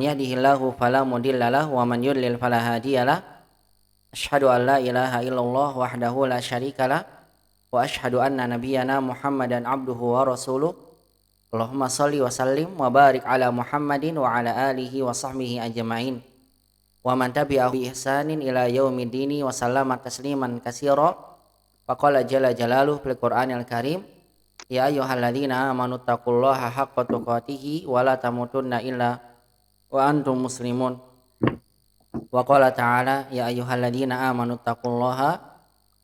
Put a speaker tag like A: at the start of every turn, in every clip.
A: yahdihillahu fala mudhillalah wa man yudlil fala hadiyalah. Asyhadu an la ilaha illallah wahdahu la syarikalah wa asyhadu anna nabiyyana Muhammadan abduhu wa rasuluh. Allahumma shalli wa sallim wa barik ala Muhammadin wa ala alihi wa sahbihi ajma'in wa man tabi'ahu bi ihsanin ila yaumiddini wa sallama tasliman katsira. Faqala jalla jalaluhu fil Qur'anil Karim, ya ayyuhalladzina amanu taqullaha haqqa tuqatih wa la tamutunna illa wa antum muslimun. Wa qala ta'ala, ya ayyuhalladzina amanu taqullaha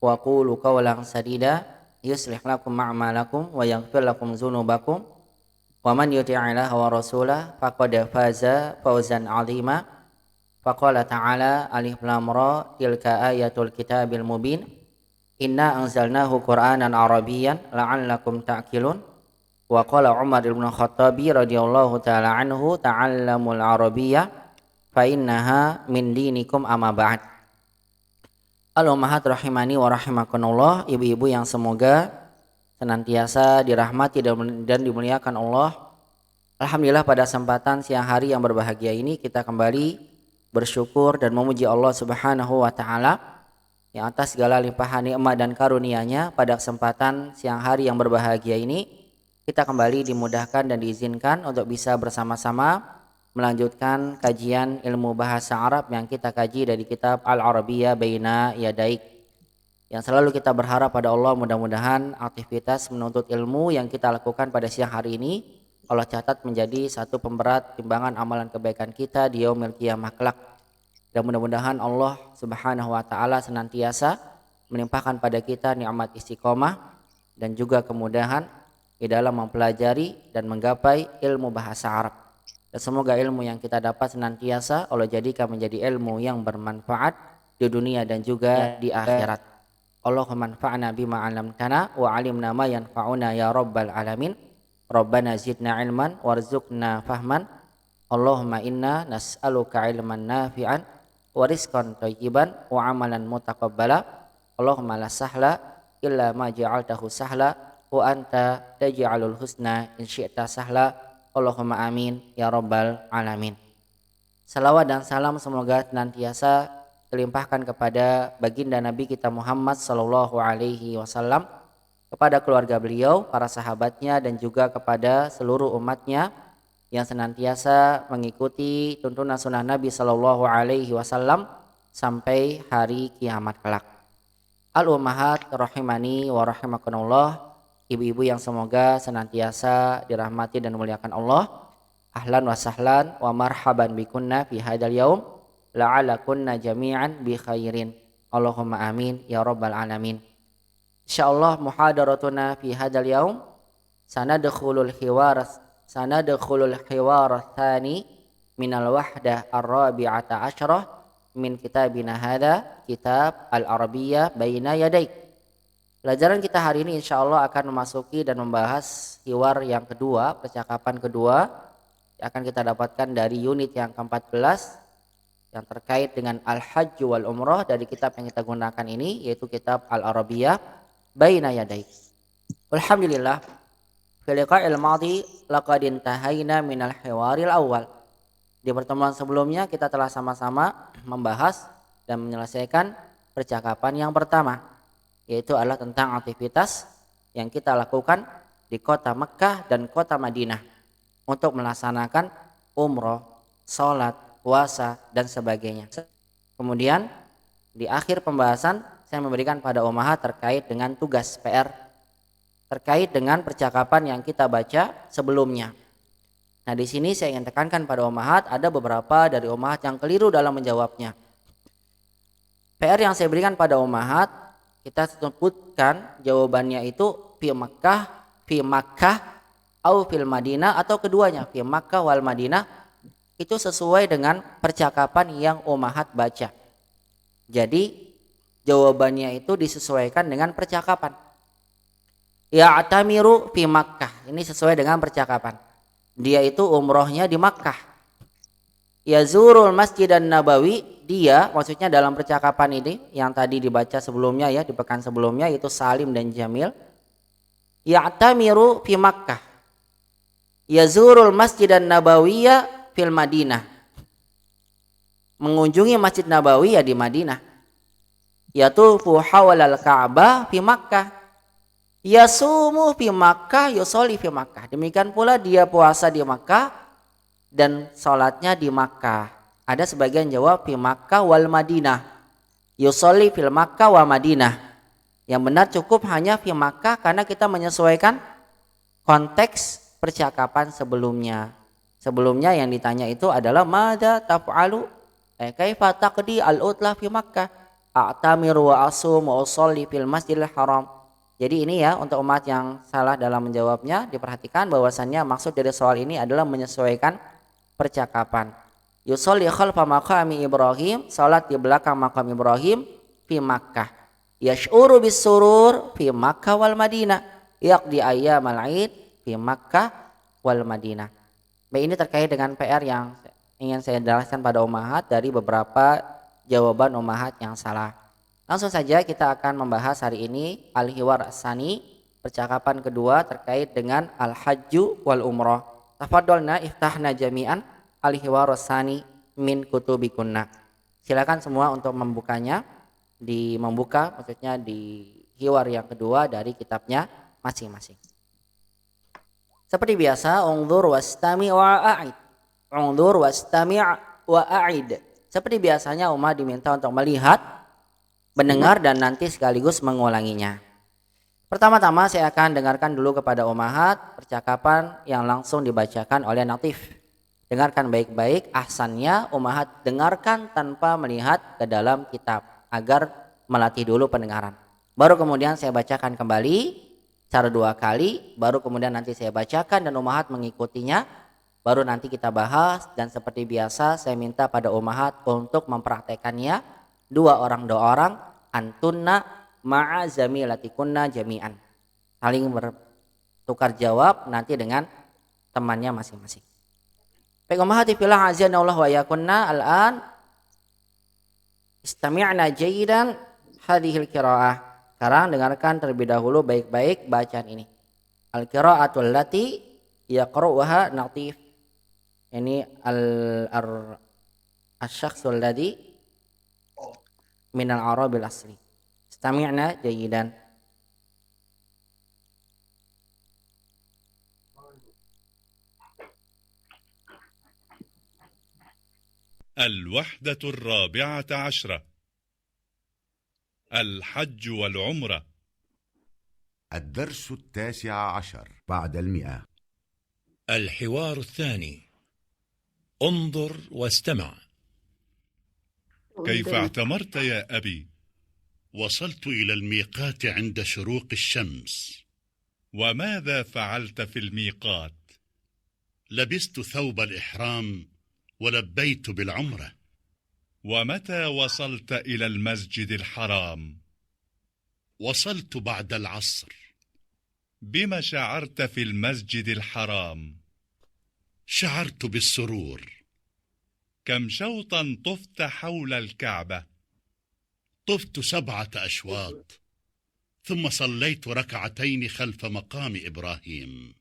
A: wa qulu qawlan sadida yuslih lakum a'malakum wa yaghfir lakum dzunubakum wa man yuti'illaha wa rasulahu faqad faza fawzan 'azima. Fa qala ta'ala, alif lam ra tilka ayatul kitabil mubin inna anzalnahu qur'anan arabiyyan la'allakum ta'qilun. Wa qala Umar bin Khattabi radhiyallahu ta'ala anhu, ta'allamul arabiyyah fa innaha min dinikum amma ba'd. Al-ummahat rahimani wa rahimakumullah, ibu-ibu yang semoga senantiasa dirahmati dan dimuliakan Allah. Alhamdulillah, pada kesempatan siang hari yang berbahagia ini kita kembali bersyukur dan memuji Allah Subhanahu wa taala yang atas segala limpahan nikmat dan karunia-Nya. Pada kesempatan siang hari yang berbahagia ini kita kembali dimudahkan dan diizinkan untuk bisa bersama-sama melanjutkan kajian ilmu bahasa Arab yang kita kaji dari kitab Al-Arabiyyah Baina Yadaik. Yang selalu kita berharap pada Allah, mudah-mudahan aktivitas menuntut ilmu yang kita lakukan pada siang hari ini Allah catat menjadi satu pemberat timbangan amalan kebaikan kita di yaumil qiyamah kelak. Dan mudah-mudahan Allah Subhanahu wa taala senantiasa melimpahkan pada kita nikmat istiqomah dan juga kemudahan di dalam mempelajari dan menggapai ilmu bahasa Arab. Dan semoga ilmu yang kita dapat senantiasa Allah jadikan menjadi ilmu yang bermanfaat di dunia dan juga di akhirat. Allahumma anfa'na bima 'allamtana wa 'allimna ma yanfa'una ya rabbal alamin. Rabbana zidna ilman warzuqna fahman. Allahumma inna nas'aluka ilman nafi'an wa rizqan thayyiban wa amalan mutaqabbala. Allahumma la sahla illa ma ja'altahu sahla wa anta taj'alul husna in syi'ta sahla. Allahumma amin ya rabbal alamin. Salawat dan salam semoga senantiasa terlimpahkan kepada baginda Nabi kita Muhammad sallallahu alaihi wasallam, kepada keluarga beliau, para sahabatnya, dan juga kepada seluruh umatnya yang senantiasa mengikuti tuntunan sunnah Nabi sallallahu alaihi wasallam sampai hari kiamat kelak. Al-ummahat rahimani wa rahimakumullah, ibu-ibu yang semoga senantiasa dirahmati dan dimuliakan Allah. Ahlan wa sahlan wa marhaban bikunna fi hadzal yaum la'alakunna jami'an bi khairin. Allahumma amin ya rabbal alamin. Insyaallah muhadaratuna fi hadzal yaum sanadkhulul hiwar tsani minal wahdah ar-rabi'ata asyarah min kitabina hadza, kitab Al-Arabiyyah Baina Yadaik. Pelajaran kita hari ini insyaallah akan memasuki dan membahas hiwar yang kedua, percakapan kedua yang akan kita dapatkan dari unit yang ke-14 yang terkait dengan Al-Hajj wal Umrah dari kitab yang kita gunakan ini, yaitu kitab Al-Arabiyyah Baina Yadaik. Alhamdulillah, fi liqa'il madhi laqad intahayna minal hiwaril awal. Di pertemuan sebelumnya kita telah sama-sama membahas dan menyelesaikan percakapan yang pertama, yaitu adalah tentang aktivitas yang kita lakukan di kota Mekkah dan kota Madinah untuk melaksanakan umroh, sholat, puasa, dan sebagainya. Kemudian di akhir pembahasan saya memberikan pada ummahat terkait dengan tugas PR terkait dengan percakapan yang kita baca sebelumnya. Nah, di sini saya ingin tekankan pada ummahat, ada beberapa dari ummahat yang keliru dalam menjawabnya. PR yang saya berikan pada ummahat, kita sebutkan jawabannya itu fi Makkah atau fil Madinah, atau keduanya, fi Makkah wal Madinah. Itu sesuai dengan percakapan yang ummahat baca. Jadi jawabannya itu disesuaikan dengan percakapan. Ya'tamiru fi Makkah, ini sesuai dengan percakapan. Dia itu umrohnya di Makkah. Yazurul Masjidan Nabawi, dia maksudnya dalam percakapan ini yang tadi dibaca sebelumnya ya, di pekan sebelumnya, yaitu Salim dan Jamil. Ya'tamiru fi Makkah, yazurul Masjidan Nabawiyya fil Madinah. mengunjungi Masjid Nabawi ya di Madinah. Yatufu hawalal Ka'bah fi Makkah. Yasumu fi Makkah, yusolli fi Makkah. Demikian pula dia puasa di Makkah dan sholatnya di Makkah. Ada sebagian jawab fi Makkah wal Madinah. Yusolli fil Makkah wa Madinah. Yang benar cukup hanya fi Makkah karena kita menyesuaikan konteks percakapan sebelumnya. Sebelumnya yang ditanya itu adalah madza taf'alu? Kaifa taqdi al-utla fi Makkah? A'tamiru wa asum wa usolli fil Masjidil Haram. Jadi ini ya untuk umat yang salah dalam menjawabnya, diperhatikan bahwasannya maksud dari soal ini adalah menyesuaikan percakapan. Yusolli khalfa maqami Ibrahim, salat di belakang makam Ibrahim fi Makkah. Yash'uru bis surur fi Makkah wal Madinah. Yaqdi ayyamal 'id fi Makkah wal Madinah. Baik, ini terkait dengan PR yang ingin saya jelaskan pada ummahat dari beberapa jawaban ummahat yang salah. Langsung saja kita akan membahas hari ini al-hiwar as-sani, percakapan kedua terkait dengan al-hajju wal umrah. Tafadhalna iftahna jami'an al-hiwar as-sani min kutubikunna. Silakan semua untuk membukanya, maksudnya di hiwar yang kedua dari kitabnya masing-masing. Seperti biasa, unzur wastami' wa a'id. Unzur wastami' wa a'id. Seperti biasanya umat diminta untuk melihat, mendengar dan nanti sekaligus mengulanginya. Pertama-tama saya akan dengarkan dulu kepada ummahat percakapan yang langsung dibacakan oleh natif. Dengarkan baik-baik, ahsannya ummahat dengarkan tanpa melihat ke dalam kitab agar melatih dulu pendengaran. Baru kemudian saya bacakan kembali cara 2 kali, baru kemudian nanti saya bacakan dan ummahat mengikutinya, baru nanti kita bahas. Dan seperti biasa saya minta pada ummahat untuk mempraktekannya 2 orang, antunna ma'a zamilatikunna jami'an, saling bertukar jawab nanti dengan temannya masing-masing. Baik ummahat fillah azanallah wa yakunna, al-an istami'na jayidan hadhil qiraah. Sekarang dengarkan terlebih dahulu baik-baik bacaan ini. Al-qira'atul lati yaqra'uha natif. Ini al-syakhsul ladzi minal arabil asli. Istami'na jayidan.
B: الوحدة الرابعة عشرة الحج والعمرة.
C: الدرس 19 بعد 100.
D: الحوار الثاني. انظر واستمع.
B: كيف اعتمرت يا أبي؟
E: وصلت إلى الميقات عند شروق الشمس.
B: وماذا فعلت في الميقات؟
E: لبست ثوب الإحرام ولبيت بالعمرة.
B: ومتى وصلت إلى المسجد الحرام؟
E: وصلت بعد العصر.
B: بما شعرت في المسجد الحرام؟
E: شعرت بالسرور.
B: كم شوطا طفت حول الكعبة؟
E: طفت 7 أشواط، ثم صليت ركعتين خلف مقام إبراهيم.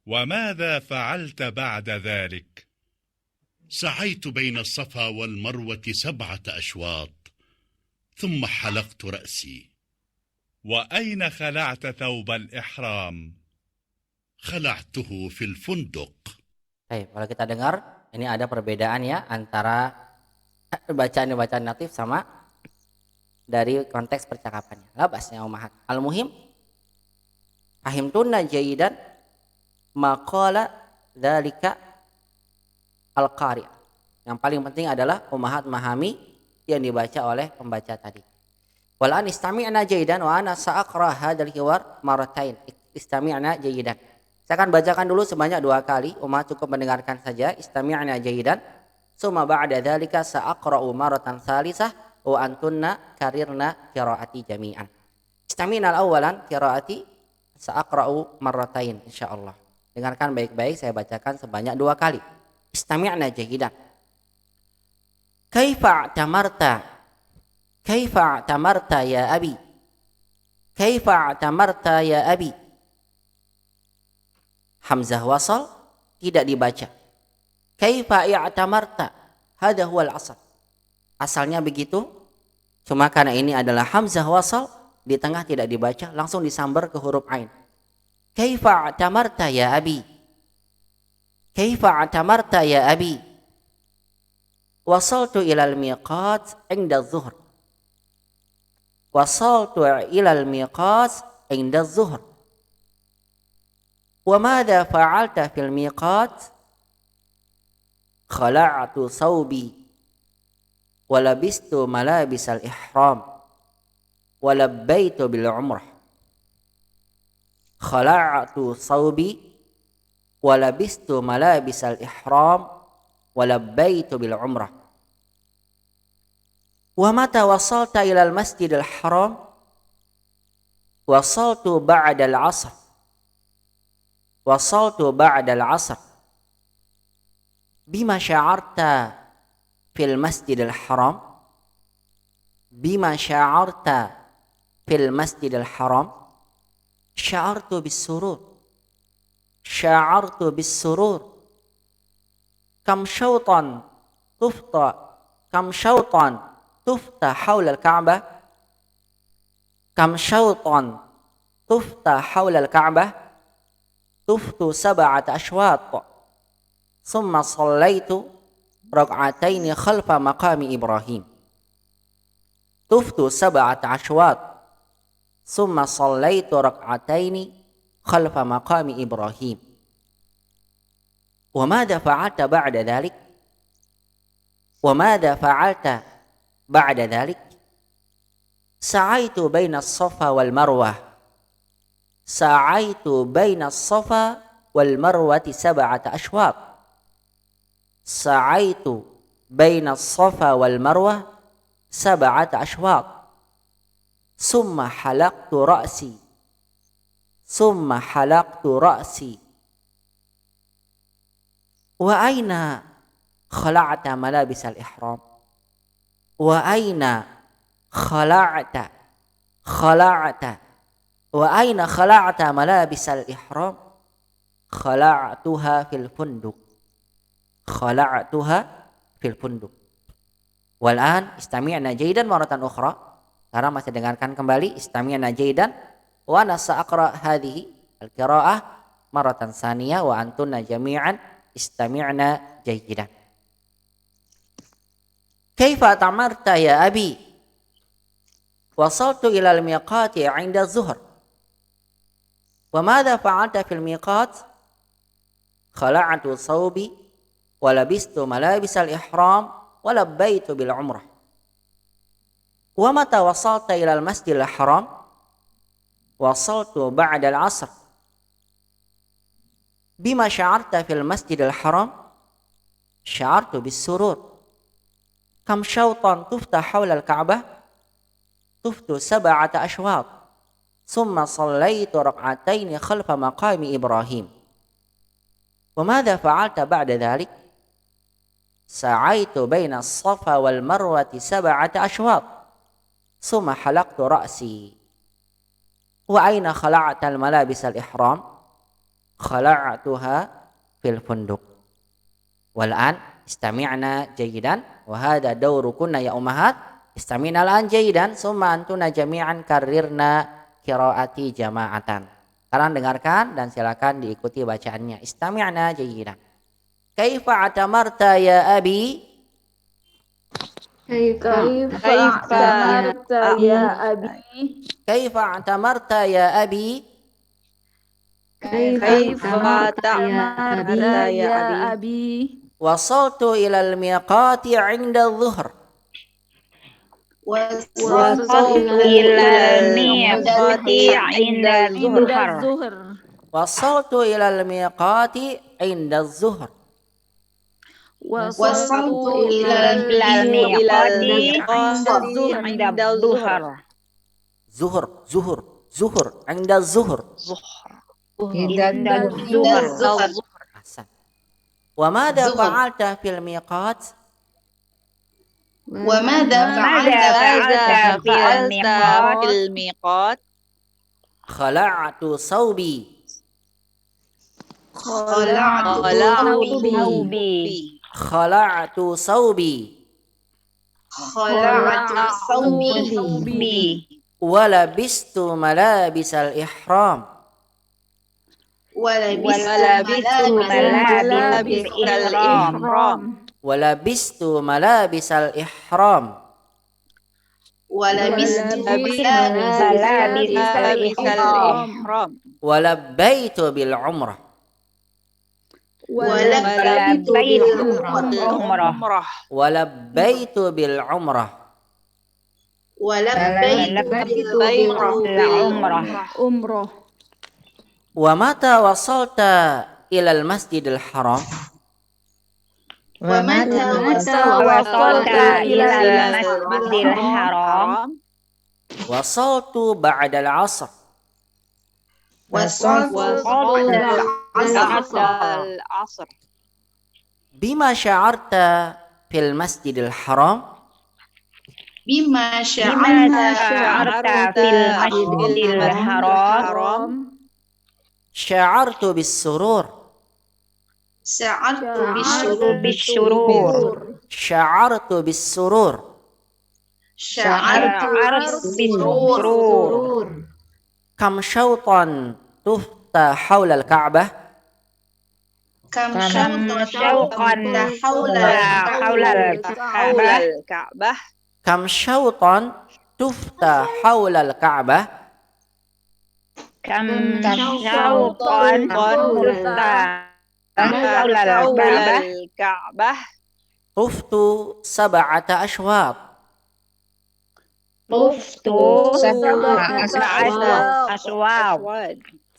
B: وماذا فعلت بعد ذلك؟
E: سعيت بين الصفا والمروة 7 أشواط، ثم حلقت رأسي.
B: وأين خلعت ثوب الإحرام؟
E: خلعته في الفندق.
A: Baik, kalau kita dengar ini ada perbedaan ya antara bacaan natif sama dari konteks percakapannya. Labasnya ummahat. Al-muhim fahimtunna jayidan maqala dzalika al-qari'. Yang paling penting adalah ummahat memahami yang dibaca oleh pembaca tadi. Wal an istami'na jayidan wa ana sa'aqra hadzal hiwar maratain. Istami'na jayidan. Saya akan bacakan dulu sebanyak 2 kali. Ummahat cukup mendengarkan saja. Istami'na jayidan. Summa ba'da dzalika sa'aqra'u maratan salisah wa antunna karirna qiraati jami'an. Istami'na al-awwalan qiraati sa'aqra'u marratain insyaallah. Dengarkan baik-baik, saya bacakan sebanyak 2 kali. Istami'na jayidan. Kaifa tamarta ya abi? Kaifa tamarta ya abi? Hamzah wasal tidak dibaca. Kaifa i'tamarta? Hada huwal asal. Asalnya begitu. Cuma karena ini adalah hamzah wasal, di tengah tidak dibaca, langsung disambar ke huruf ain. Kaifa atamarta ya abi? Kaifa atamarta ya abi? Wasaltu ilal miqat inda zuhr. Wasaltu ilal miqat inda zuhr. وماذا فعلت في الميقات؟ خلعت ثوبي ولبست ملابس الإحرام ولبيت بالعمرة. خلعت ثوبي ولبست ملابس الإحرام ولبيت بالعمرة. ومتى وصلت إلى المسجد الحرام؟ وصلت بعد العصر. وصلت بعد العصر. بما شعرت في المسجد الحرام؟ بما شعرت في المسجد الحرام؟ شعرت بالسرور. شعرت بالسرور. كم شوطا تفطى كم شوطا تفتى حول الكعبة؟ كم شوطا تفتى حول الكعبة؟ طفت 7 أشواط ثم صليت ركعتين خلف مقام إبراهيم. طفت 7 أشواط ثم صليت ركعتين خلف مقام إبراهيم. وماذا فعلت بعد ذلك؟ وماذا فعلت بعد ذلك؟ سعيت بين الصفا والمروة. سعيت بين الصفا والمروة 7 أشواط. سعيت بين الصفا والمروة 7 أشواط. ثم حلقت رأسي. ثم حلقت رأسي. وأين خلعت ملابس الإحرام؟ وأين خلعت وأين خلعت ملابس الإحرام؟ خلعتها في الفندق. خلعتها في الفندق. والآن استمعنا جيدا مرة أخرى. Sekarang masih dengarkan kembali. استمعنا جيدا وأنا سأقرأ هذه القراءة مرة ثانية وأنتن جميعا استمعنا جيدا. كيف أتمرت يا أبي؟ وصلت إلى الميقات عند الظهر. وماذا فعلت في الميقات؟ خلعت ثوبي ولبست ملابس الإحرام ولبيت بالعمرة. ومتى وصلت إلى المسجد الحرام؟ وصلت بعد العصر. بما شعرت في المسجد الحرام؟ شعرت بالسرور. كم شوطا تفتح حول الكعبة؟ طفت 7 أشواط ثم صليت ركعتين خلف مقام إبراهيم. وماذا فعلت بعد ذلك؟ سعيت بين الصفا والمروة 7 أشواط ثم حلقت رأسي. وأين خلعت الملابس الإحرام؟ خلعتها في الفندق. والآن استمعنا جيدا وهذا دوركن يا أمهات. استمعنا الآن جيدا ثم أنتن جميعا كررنا qiraati jama'atan. Kalian dengarkan dan silakan diikuti bacaannya. Istami'na jayyidan. Kaifa atamarta ya abi?
F: Kaifa atamarta ya abi?
A: Kaifa atamarta ya abi?
F: Kaifa atamarta ya abi?
A: Wasaltu ilal miqati 'inda adh-dhuhr.
F: وصلت إلى الميقات عند الظهر.
A: وصلت إلى الميقات عند الظهر.
F: وصلت إلى الميقات عند الظهر.
A: زهر عند الظهر. وماذا فعلت في الميقات؟
F: وماذا فعلت في الميقات؟
A: خلعت ثوبي.
F: خلعت ثوبي.
A: Khala'tu sawbi
F: خلعت ثوبي
A: wa labistu malabisal ihram.
F: ولبست ملابس الإحرام
A: Wa labistu malabisal ihram.
F: ولبست ملابس الإحرام
A: Wa labbaitu bil umrah.
F: ولبيت بالعمرة
A: Wa labbaitu bil umrah.
F: عمرة
A: Wa mata wasalta ilal masjidil haram.
F: ومتى وصلت إلى المسجد الحرام
A: Wasaltu ba'dal asr.
F: وصلت العصر
A: Bima sya'arta fil masjidil haram.
F: بما شعرت في المسجد الحرام
A: Sya'artu bis surur.
F: شعرت بالسرور
A: Sya'artu bis surur.
F: شعرت بالسرور
A: Kam syautan tufta hawla al-Ka'bah.
F: كم شوقا حول الكعبة
A: Kam syautan tufta hawla al-Ka'bah.
F: كم شوقا حول الكعبة
A: Tuftu sab'ata ashwat.
F: طفت سبعة أشواط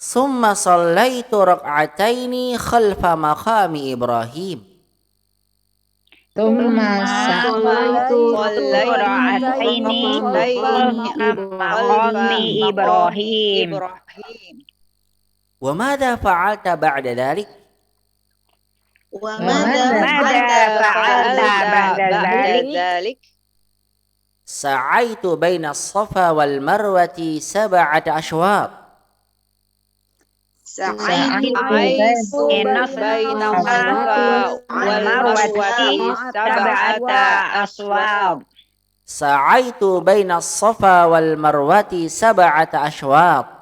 A: Summa sallaitu rak'ataini khalfa maqami Ibrahim.
F: ثم صليت ركعتين خلف مقام إبراهيم
A: Wa madha fa'alta ba'da dhalik?
F: ماذا فعلت بعد ذلك؟
A: Sa'aitu baina as-Safa wal Marwati sab'ata ashwat.
F: سعيت بين الصفا والمروة سبعة أشواط
A: Sa'aitu baina as-Safa wal Marwati sab'ata ashwat.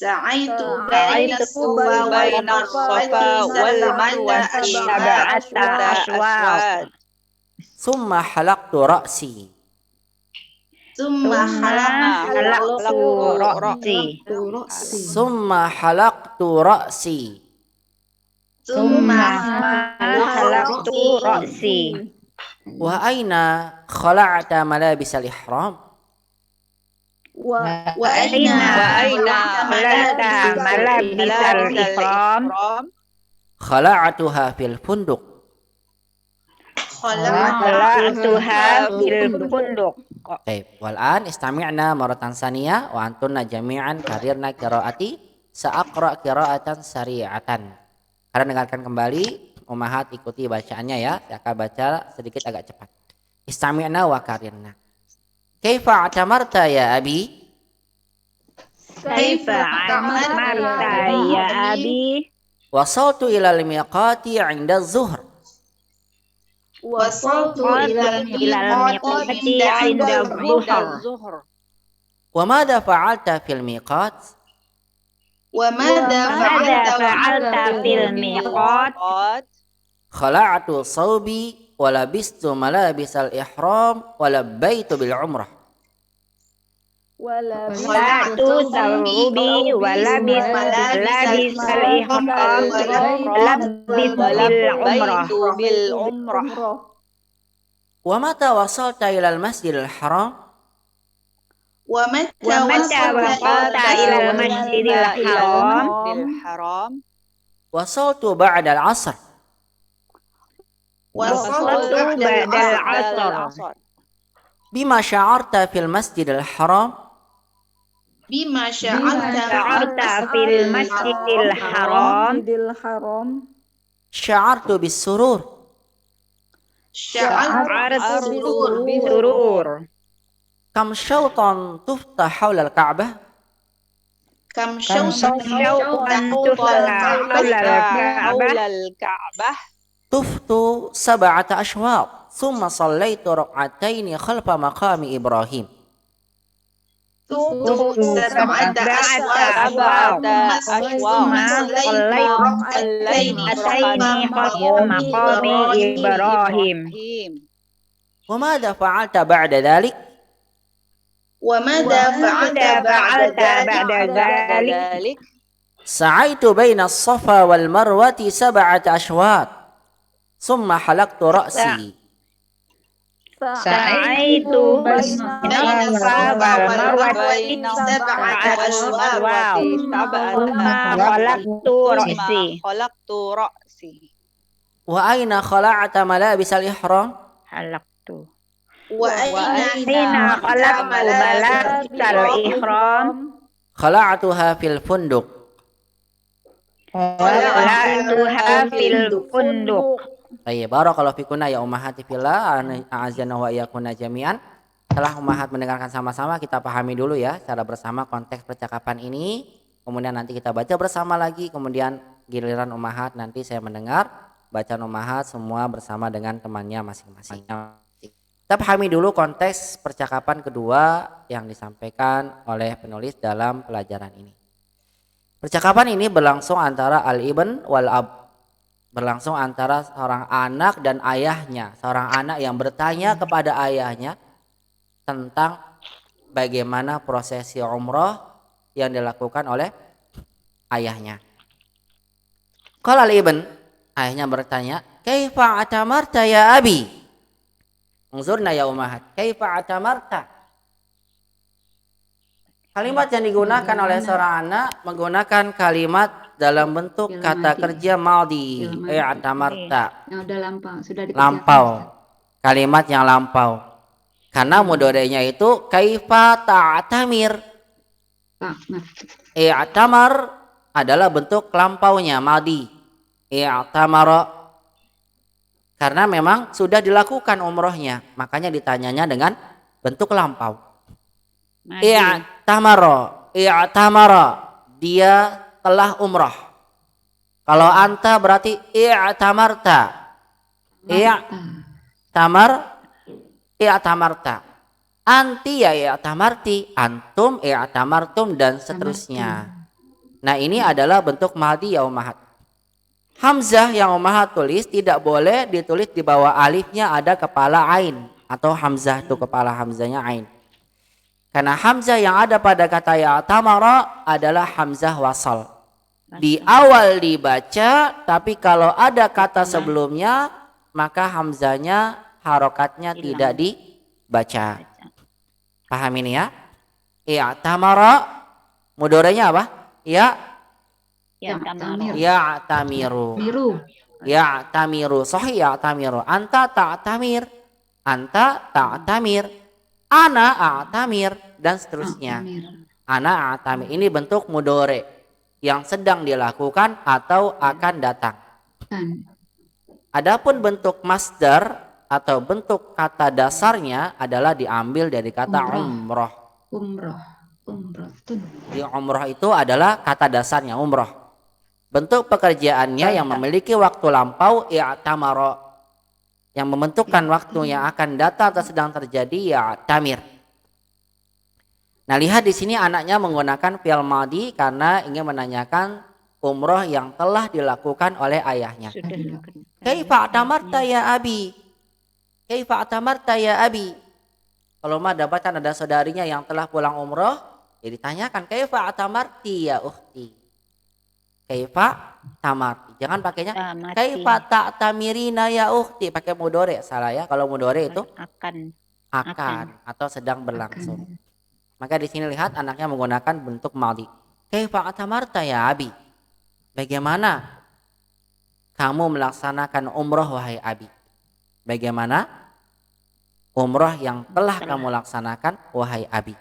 F: سعيت بين الصفا والمروة سبعة أشواط
A: Summa halaqtu ra'si.
F: ثم حلقت رأسي
A: Summa halaqtu ra'si.
F: ثم حلقت رأسي
A: Wa aina khala'ta malabis al-ihram?
F: وأين خلعت ملابس الإحرام؟
A: Khala'tuha fil funduq.
F: خلعتها في الفندق.
A: Baik, wal'an istami'na maratan saniyah wa antunna jami'an karirna qiraati sa'aqra qiraatan sari'atan. Kalian dengarkan kembali, ummahat ikuti bacaannya ya. Saya akan baca sedikit agak cepat. Istami'na wa karirna. Kaifa atamarta ya abi?
F: كيف عملت يا أبي؟
A: Wasaltu ilal miqati 'inda az-zuhr.
F: وصلت إلى الميقات عند الظهر.
A: Wa madha fa'alta fil miqat?
F: وماذا فعلت في الميقات؟
A: Khala'tu sawbi wa labistu malabisal ihram wa labbaitu bil umrah.
F: خلعت ثوبي ولبست ملابس الإحرام ولبست بالعمرة.
A: Wa mata wasalta ilal masjidil haram?
F: ومتى وصلت إلى المسجد الحرام؟
A: Wasaltu ba'da al-'asr.
F: وصلت بعد العصر.
A: Bima sya'arta fil masjidil haram?
F: بما شعرت في المسجد الحرام؟
A: Sya'artu bis surur.
F: شعرت بالسرور.
A: Kam syautan tufta hawla al-Ka'bah?
F: كم شوقا تفتح حول الكعبة.
A: tuftu sab'ata ashwaq thumma sallaitu rak'ataini khalfa maqami Ibrahim.
F: طفت سبعة أشواط
G: أشواط
F: صليت ركعتين خلف
G: مقام
F: إبراهيم
A: وماذا فعلت بعد ذلك؟
F: وماذا فعلت بعد ذلك؟
A: سعيت بين الصفا والمروة 7 أشواط ثم حلقت رأسي.
G: سعيت بين الصفا والمروة 7 أشواط خلقت رأسي
A: وأين خلعت ملابس الإحرام؟
F: وأين
G: خلقت ملابس الإحرام
A: خلعتها في الفندق.
G: خلعتها في الفندق.
A: Baik, barakallahu fikunna ya ummahati fillah, a'azzana wa iyyakunna jami'an. Setelah ummahat mendengarkan sama-sama, kita pahami dulu ya secara bersama konteks percakapan ini. Kemudian nanti kita baca bersama lagi, kemudian giliran ummahat nanti saya mendengar bacaan ummahat semua bersama dengan temannya masing-masing. Kita pahami dulu konteks percakapan kedua yang disampaikan oleh penulis dalam pelajaran ini. Percakapan ini berlangsung antara al-ibn wal-ab, berlangsung antara seorang anak dan ayahnya. Seorang anak yang bertanya kepada ayahnya tentang bagaimana prosesi umrah yang dilakukan oleh ayahnya. Qala al-ibn, ayahnya bertanya, "Kaifa atamarta ya abi?" Unzurna ya ummahat, "Kaifa atamarta?" Kalimat yang digunakan oleh seorang anak menggunakan kalimat dalam bentuk kata kerja madhi, i'tamarta.
H: Yang udah lampau, sudah dikerjakan.
A: Lampau. Kalimat yang lampau. Karena mudhari'nya itu kaifa ta'tamir. I'tamar adalah bentuk lampaunya madhi. I'tamara. Karena memang sudah dilakukan umrohnya, makanya ditanyanya dengan bentuk lampau. I'tamara, dia telah umrah. Kalau anta berarti i'tamarta. I'tamarta. Anti ya i'tamarti, antum i'tamartum dan seterusnya. Nah, ini adalah bentuk madhi ya ummahat. Hamzah yang ummahat tulis tidak boleh ditulis di bawah alifnya ada kepala ain atau hamzah itu kepala hamzahnya ain. Karena hamzah yang ada pada kata ya'tamara adalah hamzah wasal. Di awal dibaca, tapi kalau ada kata sebelumnya, maka hamzahnya harokatnya tidak dibaca. Paham ini ya? I'tamara, mudhari'nya apa? Ya'tamiru. Ya'tamiru, sahih ya'tamiru. Anta ta'tamir. Ana a'tamir dan seterusnya. Ana a'tamir. Ini bentuk mudhari yang sedang dilakukan atau akan datang. Adapun bentuk masdar atau bentuk kata dasarnya adalah diambil dari kata umrah. Di umrah itu adalah kata dasarnya umrah. Bentuk pekerjaannya yang memiliki waktu lampau i'tamara. Yang membentukkan waktu yang akan datang atau sedang terjadi ya'tamir. Nah, lihat di sini anaknya menggunakan fi'il madhi karena ingin menanyakan umrah yang telah dilakukan oleh ayahnya. Kaifa atamarta ya abi? Kaifa atamarta ya abi? Kalau mah dapatkan ada saudarinya yang telah pulang umrah, ya ditanyakan kaifa atamarti ya ukhti. Kaifa tamarti. Jangan pakainya kaifa ta'tamirina ya ukhti, pakai mudhari. Salah ya, kalau mudhari itu akan atau sedang berlangsung. Maka di sini lihat anaknya menggunakan bentuk madhi. Kaifa atamarta ya abi? Bagaimana kamu melaksanakan umrah wahai abi? Bagaimana umrah yang telah kamu laksanakan wahai abi?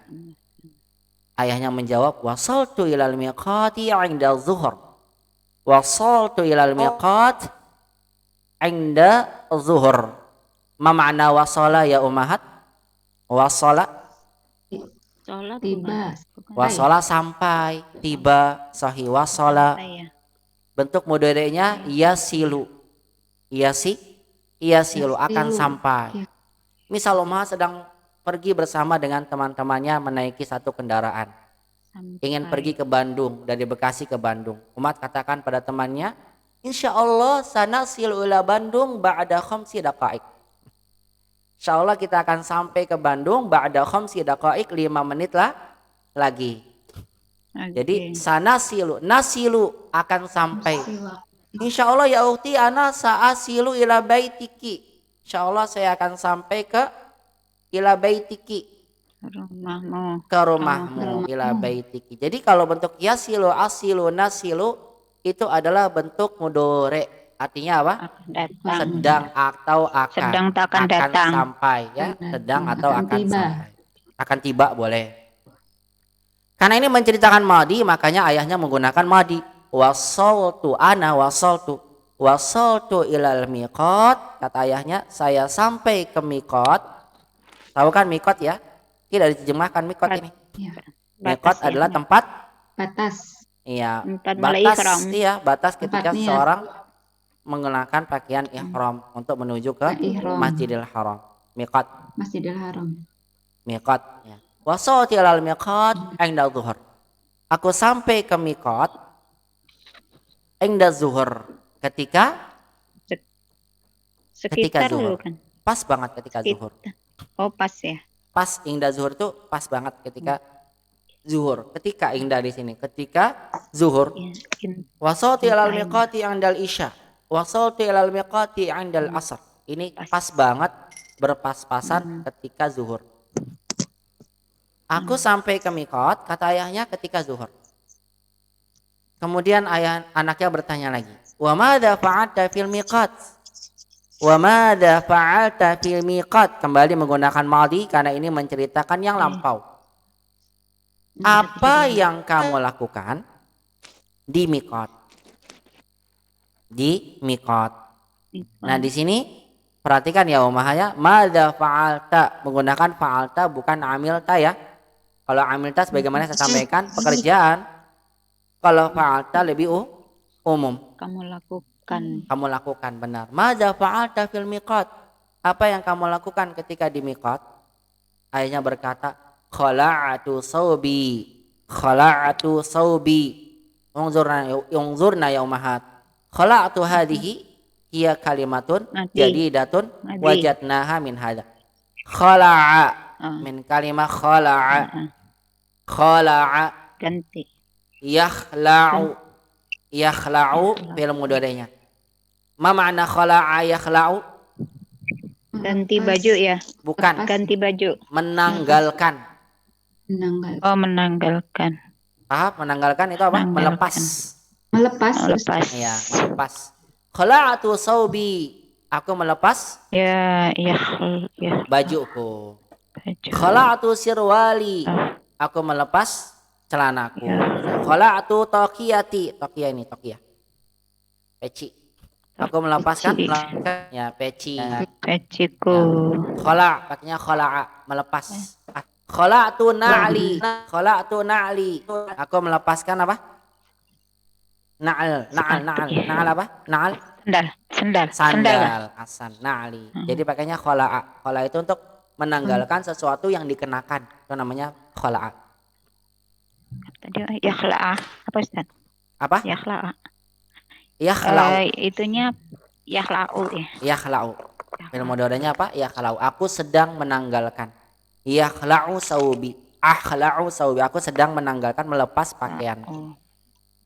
A: Ayahnya menjawab, wasaltu ilal miqati 'inda zuhur. Wasaltu ilal miqat 'inda zuhur. Ma makna wasala ya ummahat? Wasala
H: tiba.
A: Wasala sampai, tiba, sahih wasala. Bentuk mudhari'nya yasilu. Yasilu akan sampai. Misal umat sedang pergi bersama dengan teman-temannya menaiki satu kendaraan. Ingin pergi ke Bandung, dari Bekasi ke Bandung. Umat katakan pada temannya, insya Allah sanasilu ila Bandung ba'da khamsi daqaik. Insya Allah kita akan sampai ke Bandung ba'da khamsi daqaik, 5 menit lah lagi. Jadi nasilu akan sampai. Insya Allah ya ukhti ana sa'asilu ila baitiki. Insya Allah saya akan sampai ke ila baitiki, ke rumahmu, ila baitiki. Jadi kalau bentuk yasilu, asilu, nasilu itu adalah bentuk mudhari. Artinya apa? Sedang atau akan datang. Sampai ya, sedang atau akan sampai. Akan tiba boleh. Karena ini menceritakan madi, makanya ayahnya menggunakan madi. Wasaltu ilal miqat, kata ayahnya saya sampai ke miqat. Tahu kan miqat ya? Tidak diterjemahkan miqat ini. Miqat adalah tempat
F: batas.
A: Iya, batas. Iya, batas ketika seseorang mengenakan pakaian ihram untuk menuju ke Masjidil Haram. Miqat.
F: Masjidil Haram.
A: Miqat ya. Wasaltu ilal miqat inda zuhur. Aku sampai ke miqat inda zuhur, ketika zuhur. Kan? Pas banget ketika zuhur.
G: Oh pas ya.
A: Pas inda zuhur tuh pas banget ketika zuhur. Ketika inda di sini ketika zuhur. Wasaltu ilal miqati indal isya. Wasaltu ilal miqati indal asr. Ini pas banget, berpas-pasan ketika zuhur. Aku sampai ke miqat, kata ayahnya ketika zuhur. Kemudian anaknya bertanya lagi, wa madza fa'alta fil miqat? Wa madza fa'alta fil miqat? Kembali menggunakan madhi karena ini menceritakan yang lampau. Apa yang kamu lakukan di miqat? Di miqat. Nah, di sini perhatikan ya umahnya, madza fa'alta menggunakan fa'alta bukan amilta ya. Kalau amilta sebagaimana saya sampaikan pekerjaan. Kalau fa'alta lebih umum.
G: Kamu lakukan.
A: Kamu lakukan, benar. Madza fa'alta fil miqat? Apa yang kamu lakukan ketika di miqat? Ayahnya berkata, khala'atu saubi. Khala'atu saubi. Unzurna ya ummahat. Khala'atu hadhihi hiya kalimatun jadidatun wajadnaha min hadha. Khala'a min kalimah khala'a. Khala'a
G: ganti.
A: Yakhla'u fil mudhari'nya. Ma makna khala'a yakhla'u?
G: Ganti baju ya?
A: Bukan.
G: Ganti baju.
A: Menanggalkan.
G: Oh, menanggalkan.
A: Paham? Menanggalkan itu apa? Melepas.
G: Melepas.
A: Iya, melepas. Khala'atu saubi. Aku melepas bajuku. Khala'atu sirwali. Aku melepas celanaku. Khala'tu taqiyati. Taqiyah ini taqiyah. Peci. Aku melepaskan ya peci.
G: Peciku.
A: Khala' pakainya khala'a, melepas. Khala'tu na'li. Khala'tu na'li. Aku melepaskan apa? Na'al apa? Na'al. Sandal. Asan na'li. Jadi pakainya khala'a. Khala'a itu untuk menanggalkan sesuatu yang dikenakan. Itu namanya khala'a.
G: Tadi yakhla'ah apa Ustaz?
A: Apa?
G: Yakhla'ah. Itunya yakhla'u ya.
A: Yakhla'u. Film mudhari'nya apa? Yakhla'u. Aku sedang menanggalkan. Yakhla'u saubi. Akhla'u saubi. Aku sedang menanggalkan, melepas pakaian.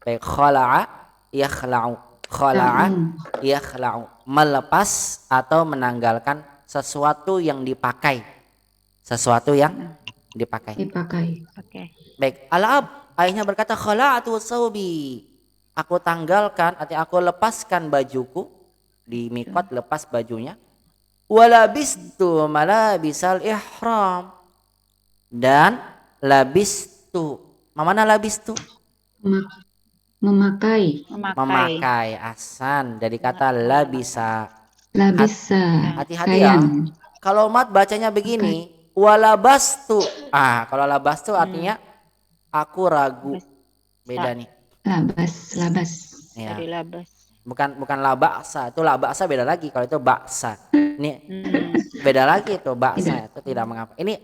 A: Baik, khala'a yakhla'u. Khala'a yakhla'u. Melepas atau menanggalkan sesuatu yang dipakai. Sesuatu yang dipakai.
G: Oke.
A: Baik, al-ab, ayahnya berkata khala'atu saubi. Aku tanggalkan, artinya aku lepaskan bajuku di miqat, lepas bajunya. Walabistu malabisal ihram. Dan labistu. Mana labistu? Memakai. Asan dari kata labisa. Hati-hati ya. Kalau mat bacanya begini, walabastu. Kalau labastu artinya aku ragu. Beda nih.
F: Labas.
A: Ya.
G: Dari labas.
A: bukan la ba'sa. Itu la ba'sa beda lagi. Kalau itu baksa. Ini beda lagi itu baksa itu tidak mengapa. Ini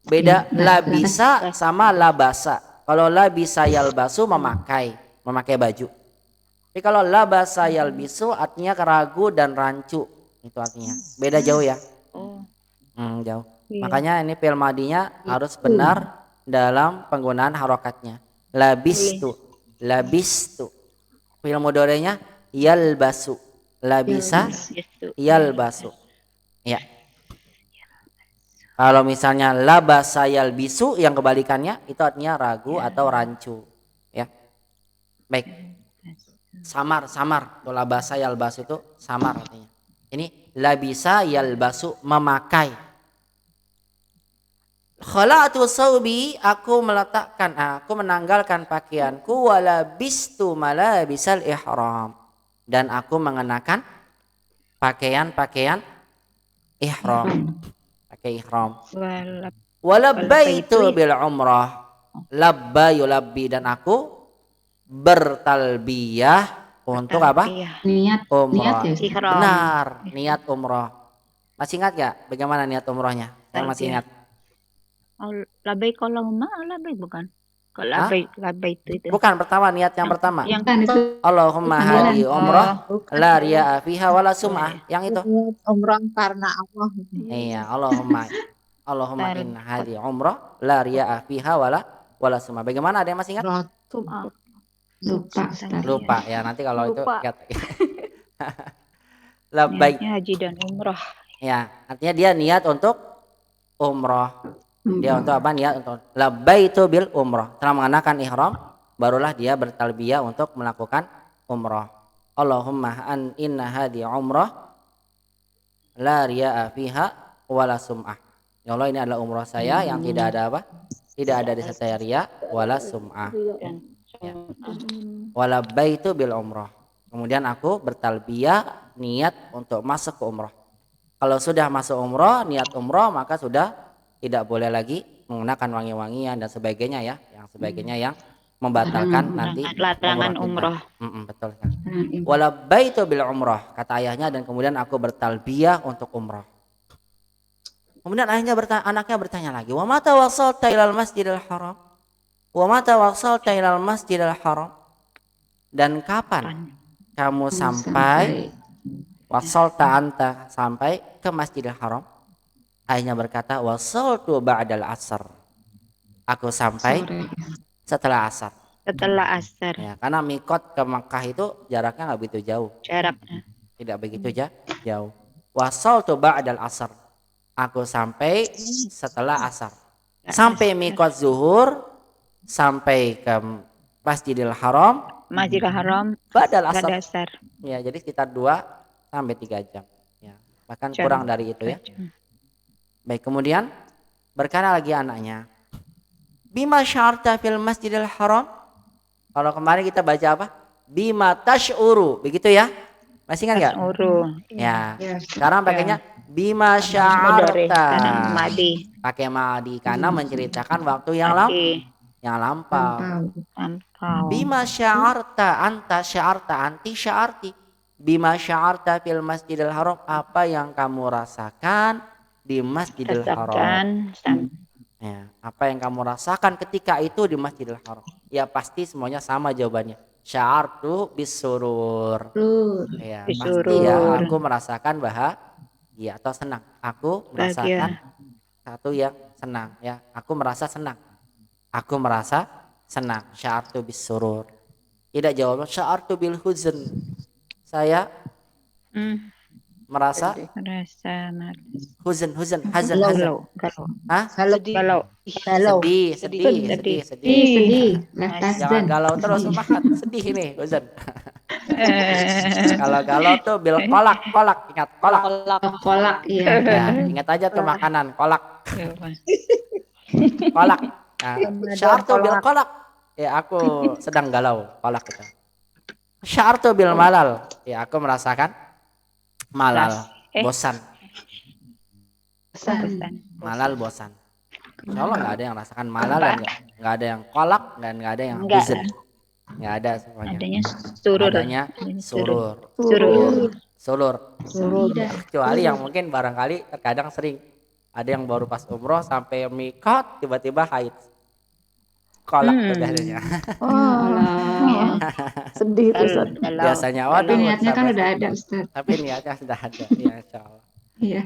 A: beda la bisa sama la basa. Kalau la bisa yalbasu memakai baju. Tapi kalau la basa yalbisu artinya ragu dan rancu. Itu artinya. Beda jauh ya.
G: Oh.
A: Jauh.
G: Iya.
A: Makanya ini fi'il madinya harus benar dalam penggunaan harokatnya. Labistu. Fi'il mudhari'nya yalbasu. Labisa yalbasu. Ya. Kalau misalnya labasa yalbisu yang kebalikannya itu artinya ragu atau rancu. Ya. Baik. Samar. Kalau labasa yalbasu itu samar artinya. Ini labisa yalbasu memakai. Khala'tu saubi, aku menanggalkan pakaianku walabistu malabisal ihram, dan aku mengenakan pakaian ihram. Pakai ihram. Walabbaitu bil umrah. Labba yulabbi, dan aku bertalbiyah untuk apa?
F: Niat
A: Umrah.
F: ya.
G: Ihram.
A: Benar, niat umrah. Masih ingat gak bagaimana niat umrahnya? Saya masih ingat.
G: Oh, labbaik Allahumma, labbaik bukan? Kalau
A: Hah?
G: labbaik itu.
A: Bukan pertama, niat yang pertama.
G: Yang
F: Bukan itu.
A: Allahumma hadi umrah la riya'a fiha wala sum'ah. Yang itu.
H: Umrah karena Allah.
A: Iya, Allahumma inna hadi umrah la riya'a fiha wala sum'ah. Bagaimana, ada yang masih ingat? Lupa ya, nanti kalau itu
G: Lupa.
A: ingat. Labbaik.
G: Niatnya haji dan umrah.
A: Ya, artinya dia niat untuk umrah. Dia untuk apa? Niat untuk labbaitu bil umrah. Setelah mengenakan ihram, barulah dia bertalbiyah untuk melakukan umrah. Allahumma inna hadi umrah la riya'a fiha wala sum'ah. Ya Allah, ini adalah umrah saya yang tidak ada apa? Tidak ada disertai riya wala sum'ah. Ya. Walabbaitu bil umrah. Kemudian aku bertalbiyah niat untuk masuk ke umrah. Kalau sudah masuk umrah, niat umrah, maka sudah tidak boleh lagi menggunakan wangi-wangian dan sebagainya ya. Yang sebagainya yang membatalkan nanti
G: larangan umrah.
A: Betul kan. Walabbaitu bil umrah, kata ayahnya, dan kemudian aku bertalbiyah untuk umrah. Kemudian anaknya bertanya lagi, wa mata wasalta ilal masjidil haram? Wa mata wasalta ilal masjidil haram? Dan kapan kamu sampai wasalta anta sampai ke Masjidil Haram? Ayahnya berkata, wasaltu ba'dal asar. Aku sampai setelah asar.
G: Setelah asar.
A: Ya, karena mikot ke Makkah itu jaraknya nggak begitu jauh.
G: Jaraknya.
A: Tidak begitu jauh. Wasaltu ba'dal asar. Aku sampai setelah asar. Sampai mikot zuhur, sampai ke Masjidil Haram.
G: Masjidil Haram.
A: Ba'dal asar.
G: Asar.
A: Ya, jadi sekitar 2 sampai 3 jam. Ya, bahkan kurang dari itu ya. Baik, kemudian berkata lagi anaknya, bima syarta fil masjidil haram? Kalau kemarin kita baca apa? Bima tash'uru, begitu ya? Masih ingat nggak? Ya. Sekarang pakainya bima syarta. Pakai madi karena menceritakan waktu yang lampau. Bima sya'arta anta sya'arta anti sya'arti. Bima sya'arta fil masjidil haram, apa yang kamu rasakan di Masjidil Haram? Ya, apa yang kamu rasakan ketika itu di Masjidil Haram? Ya pasti semuanya sama jawabannya. Sya'artu bisurur. Ya, pasti ya, aku merasakan bahagia atau senang. Aku merasakan satu yang senang ya. Aku merasa senang. Aku merasa senang. Sya'artu bisurur. Tidak jawab sya'artu bil huzn. Saya merasa hazan. Hah? Sedih. Jangan galau terus, sedih ini hazan. Kalau galau tuh bil kolak, ingat kolak.
F: Iya.
A: Ya, ingat aja tuh makanan kolak. Kolak. Nah, sya'artu bil kolak. Ya, aku sedang galau, kolak itu. Sya'artu bil malal. Ya, aku merasakan malal, bosan. Malal, bosan. Insya Allah nggak ada yang rasakan malal dan nggak ada yang kolak dan nggak ada yang huzn. Nggak ada semuanya.
G: Adanya surur.
A: Adanya surur.
G: Surur.
A: Surur.
F: Saidah.
A: Kecuali yang mungkin barangkali terkadang sering ada yang baru pas umroh sampai mikot tiba-tiba haid. Kolak tuh biasanya.
F: Ya Allah.
H: Sedih tuh, Ustaz.
A: Biasanya
F: Tapi
A: waduh.
F: niatnya kan
A: sabar.
F: udah ada, Ustaz.
A: Tapi niatnya sudah ada. Ya insya Allah.
F: Iya.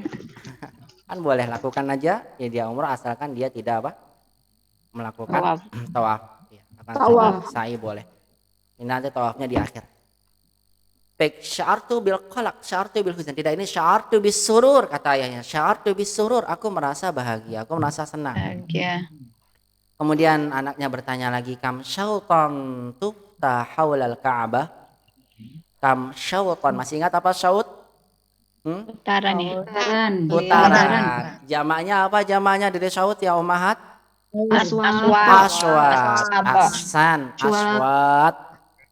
A: Kan boleh lakukan aja ya dia umroh asalkan dia tidak apa melakukan
G: Tawaf.
A: tawaf. Ya, akan
H: Tawaf.
A: sa'i boleh. Ini nanti tawafnya di akhir. Baik, sya'artu bil qalaq, sya'artu bil huzn. Tidak, ini sya'artu bis surur kata ayahnya. Sya'artu bis surur, aku merasa bahagia, aku merasa senang.
G: Bahagia.
A: Kemudian anaknya bertanya lagi, kam syautan tufta haulal Ka'bah? Kam syautan, masih ingat apa syaut?
G: Putaran ya.
F: Putaran.
A: Jamaknya apa jamaknya dari syaut ya ummahat?
F: Aswat.
A: Aswat. Ahsan, aswat.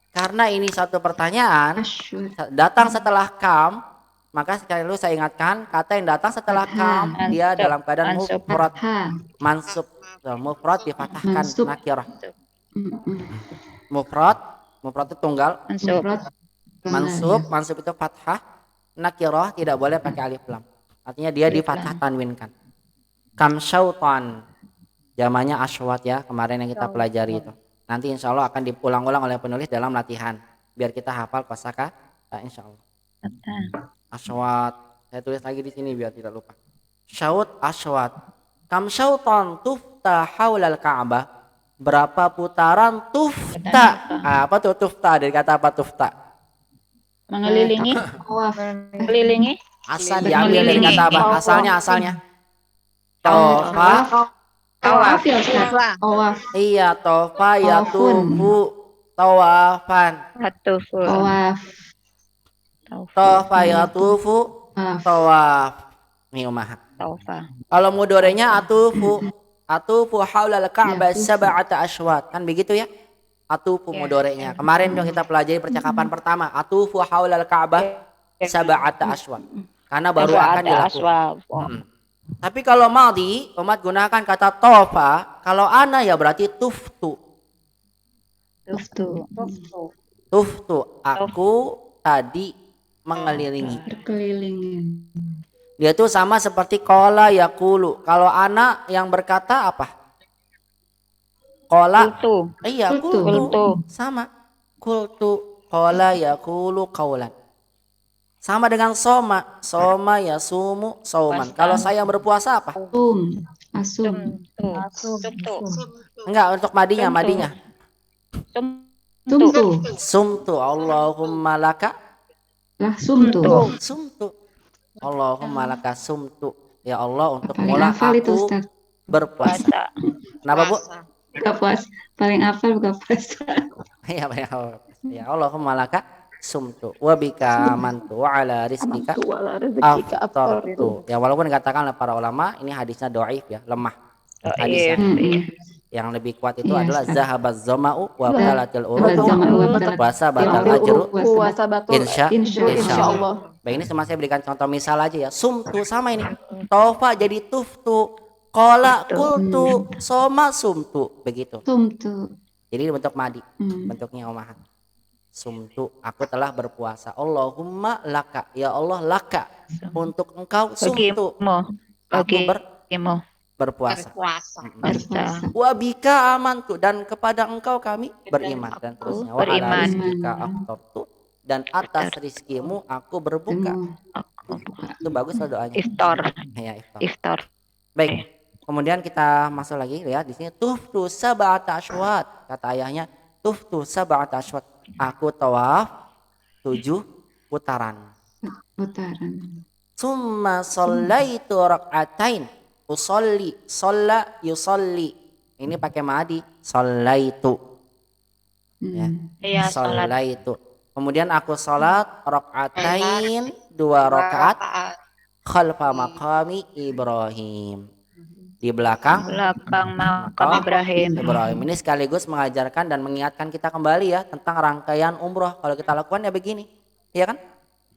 A: Karena ini satu pertanyaan
F: Asyur.
A: datang setelah kam, maka sekali dulu saya ingatkan kata yang datang setelah kam dia
G: Mansub.
A: dalam keadaan
G: Mansub.
A: mufrad,
F: Ha.
A: mansub. Mufrad difathahkan
F: Mansub.
A: nakirah.
F: Mm-mm.
A: Mufrad itu tunggal,
G: Mansub.
F: Mufrad.
A: mansub itu fathah, nakirah tidak boleh pakai alif lam. Artinya dia di fathah tanwinkan. Kam syautan. Jamannya aswat ya, kemarin yang kita pelajari itu. Nanti insya Allah akan diulang-ulang oleh penulis dalam latihan. Biar kita hafal kosakata insya Allah. Aswat. Saya tulis lagi di sini biar tidak lupa. Syaut aswat. Kam syautan tufta haulal Ka'bah. Berapa putaran tufta? Apa tuh tufta? Dari kata apa tufta?
G: Mengelilingi.
F: Tawaf.
G: Mengelilingi.
A: Asal diambil dari kata apa? Asalnya. Tofa.
F: Tawaf ya, Ustaz. Tawaf.
A: Iya, tofa ya
F: Tawafun.
A: tufu. Tawafan.
G: Hatufu.
F: Tawaf.
A: Tofa ya tufu.
F: Tawaf.
A: Tawaf. Ini umahat.
G: Taufa.
A: Kalau mudorenya atufu. Atufu haulal Ka'bah
F: Ya,
A: sab'ata asywat. Kan begitu ya? Atufu mudorenya. Kemarin yang kita pelajari percakapan pertama. Atufu haulal Ka'bah sab'ata asywat. Karena baru akan dilakukan. Tapi kalau madhi, umat gunakan kata tofa. Kalau ana ya berarti tuftu. Tuftu. Aku tadi mengelilingi.
F: Berkelilingin.
A: Dia tuh sama seperti kola yakulu. Kalau anak yang berkata apa? Kola.
G: Kultu.
A: Iya,
F: Kultu.
A: kultu. Sama. Kultu. Kola yakulu kaulan. Sama dengan soma. Soma yasumu sauman. Kalau saya berpuasa apa?
F: Asum.
A: Enggak, untuk madinya.
F: Tumtu.
A: Sumtu. Allahumma laka.
F: Lah sumtu.
A: Sumtu. Allahumma laka sumtu. Ya Allah, untuk
F: Paling
A: mula
F: hafal itu,
A: aku
F: Ustaz.
A: berpuasa. Kenapa, Bu?
F: Buka puasa. Paling hafal buka puasa.
A: Ya, ya Allahumma laka sumtu wa bika amantu wa ala rizqika aftartu. Ya walaupun dikatakan oleh para ulama ini hadisnya dhaif ya, lemah. Hadisnya. Yang lebih kuat itu
F: Iya,
A: adalah
F: Ustaz.
A: zahabaz zama'u wa balatil uruq. Puasa batal
F: Ya,
A: ajru.
H: Puasa batul.
A: Insya
H: Allah.
A: Baik, ini cuma saya berikan contoh misal aja ya. Sumtu sama ini. Tofa jadi tuftu. Kola kultu. Soma sumtu. Begitu.
F: Tumtu.
A: Jadi bentuk madi. Bentuknya umahat. Sumtu, aku telah berpuasa. Allahumma laka, ya Allah laka, untuk engkau sumtu, aku berpuasa. Wabika amantu, dan kepada engkau kami beriman, dan terusnya. Wa ala rizqika aftartu, dan atas rizkimu aku berbuka. Itu bagus lah doanya. Ya,
G: Iftar.
A: Baik. Kemudian kita masuk lagi, lihat di sini tuftu sab'ata asywat, kata ayahnya tuftu sab'ata asywat. Aku tawaf 7 putaran. Summa shallaitu rak'atain. Usolli, sholla yusolli. Ini pakai madi. Shallaitu. Ya. Shallaitu. Kemudian aku sholat rak'atain 2 rakaat khalfa maqami Ibrahim. Di belakang
G: makam Ibrahim.
A: Ini sekaligus mengajarkan dan mengingatkan kita kembali ya tentang rangkaian umroh. Kalau kita lakukan ya begini, ya kan?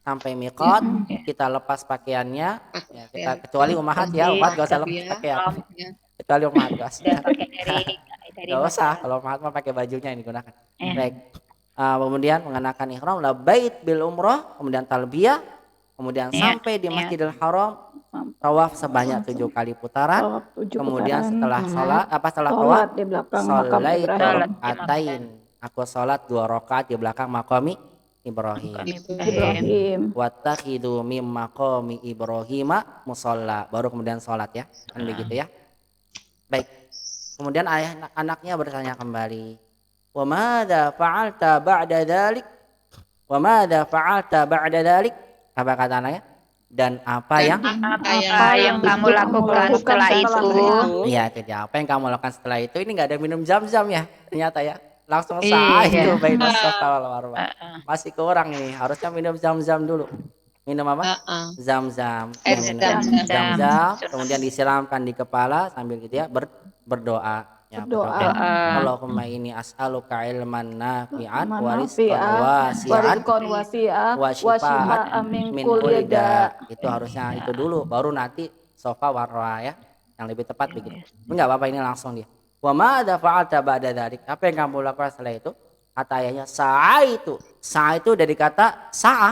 A: Sampai miqat, kita lepas pakaiannya, ya, kita kecuali umahat ya, umat gak usah lepas pakaian. Kecuali umahat gak usah. Gak usah, kalau Mahat mah pakai bajunya ini gunakan.
G: Eh.
A: Baik. Kemudian mengenakan ihram, labbaik bil umrah, kemudian talbiyah, kemudian sampai di Masjidil Haram, tawaf sebanyak 7 kali putaran.
H: Tawaf 7
A: Kemudian
H: putaran.
A: setelah setelah tawaf,
H: Sholat di belakang makam
A: sholaitu
H: Ibrahim.
A: rakaatain. Aku sholat 2 rakaat di belakang maqami Ibrahim.
H: Ibrahim.
A: Wattakhidu mim maqami Ibrahima musalla. Baru kemudian sholat ya. Kan begitu ya. Baik. Kemudian anaknya bertanya kembali, "Wa madza fa'alta ba'da dzalik?" "Wa madza fa'alta ba'da dzalik?" Apa kata anaknya? Dan apa yang
G: Apa yang kamu lakukan setelah itu?
A: Iya, jadi apa yang kamu lakukan setelah itu? Ini nggak ada minum zam-zam ya, ternyata ya. Langsung
G: Iya.
A: sah itu baina safa wal marwah. Masih kurang ini, harusnya minum zam-zam dulu. Minum apa? Zam-zam. Ya, minum zam-zam, kemudian disiramkan di kepala sambil gitu ya berdoa. Ya,
H: Berdoa.
A: Allahumma inni as'aluka ilman nafi'an wa rizqan
H: Manafi'an,
A: wasi'an
H: warizqan wasi'ah,
A: wa
H: wa
A: syifaan
H: syifaan
A: min
H: min
A: kulli
H: kulli da'.
A: da'. Itu harusnya itu dulu, baru nanti sofa warwa ya, yang lebih tepat begitu. Enggak apa-apa, ini langsung dia. Wa madza fa'alta ba'da dzalik? Apa yang kamu lakukan setelah itu? Kata ayahnya sa'a itu. Sa'a itu dari kata sa'a.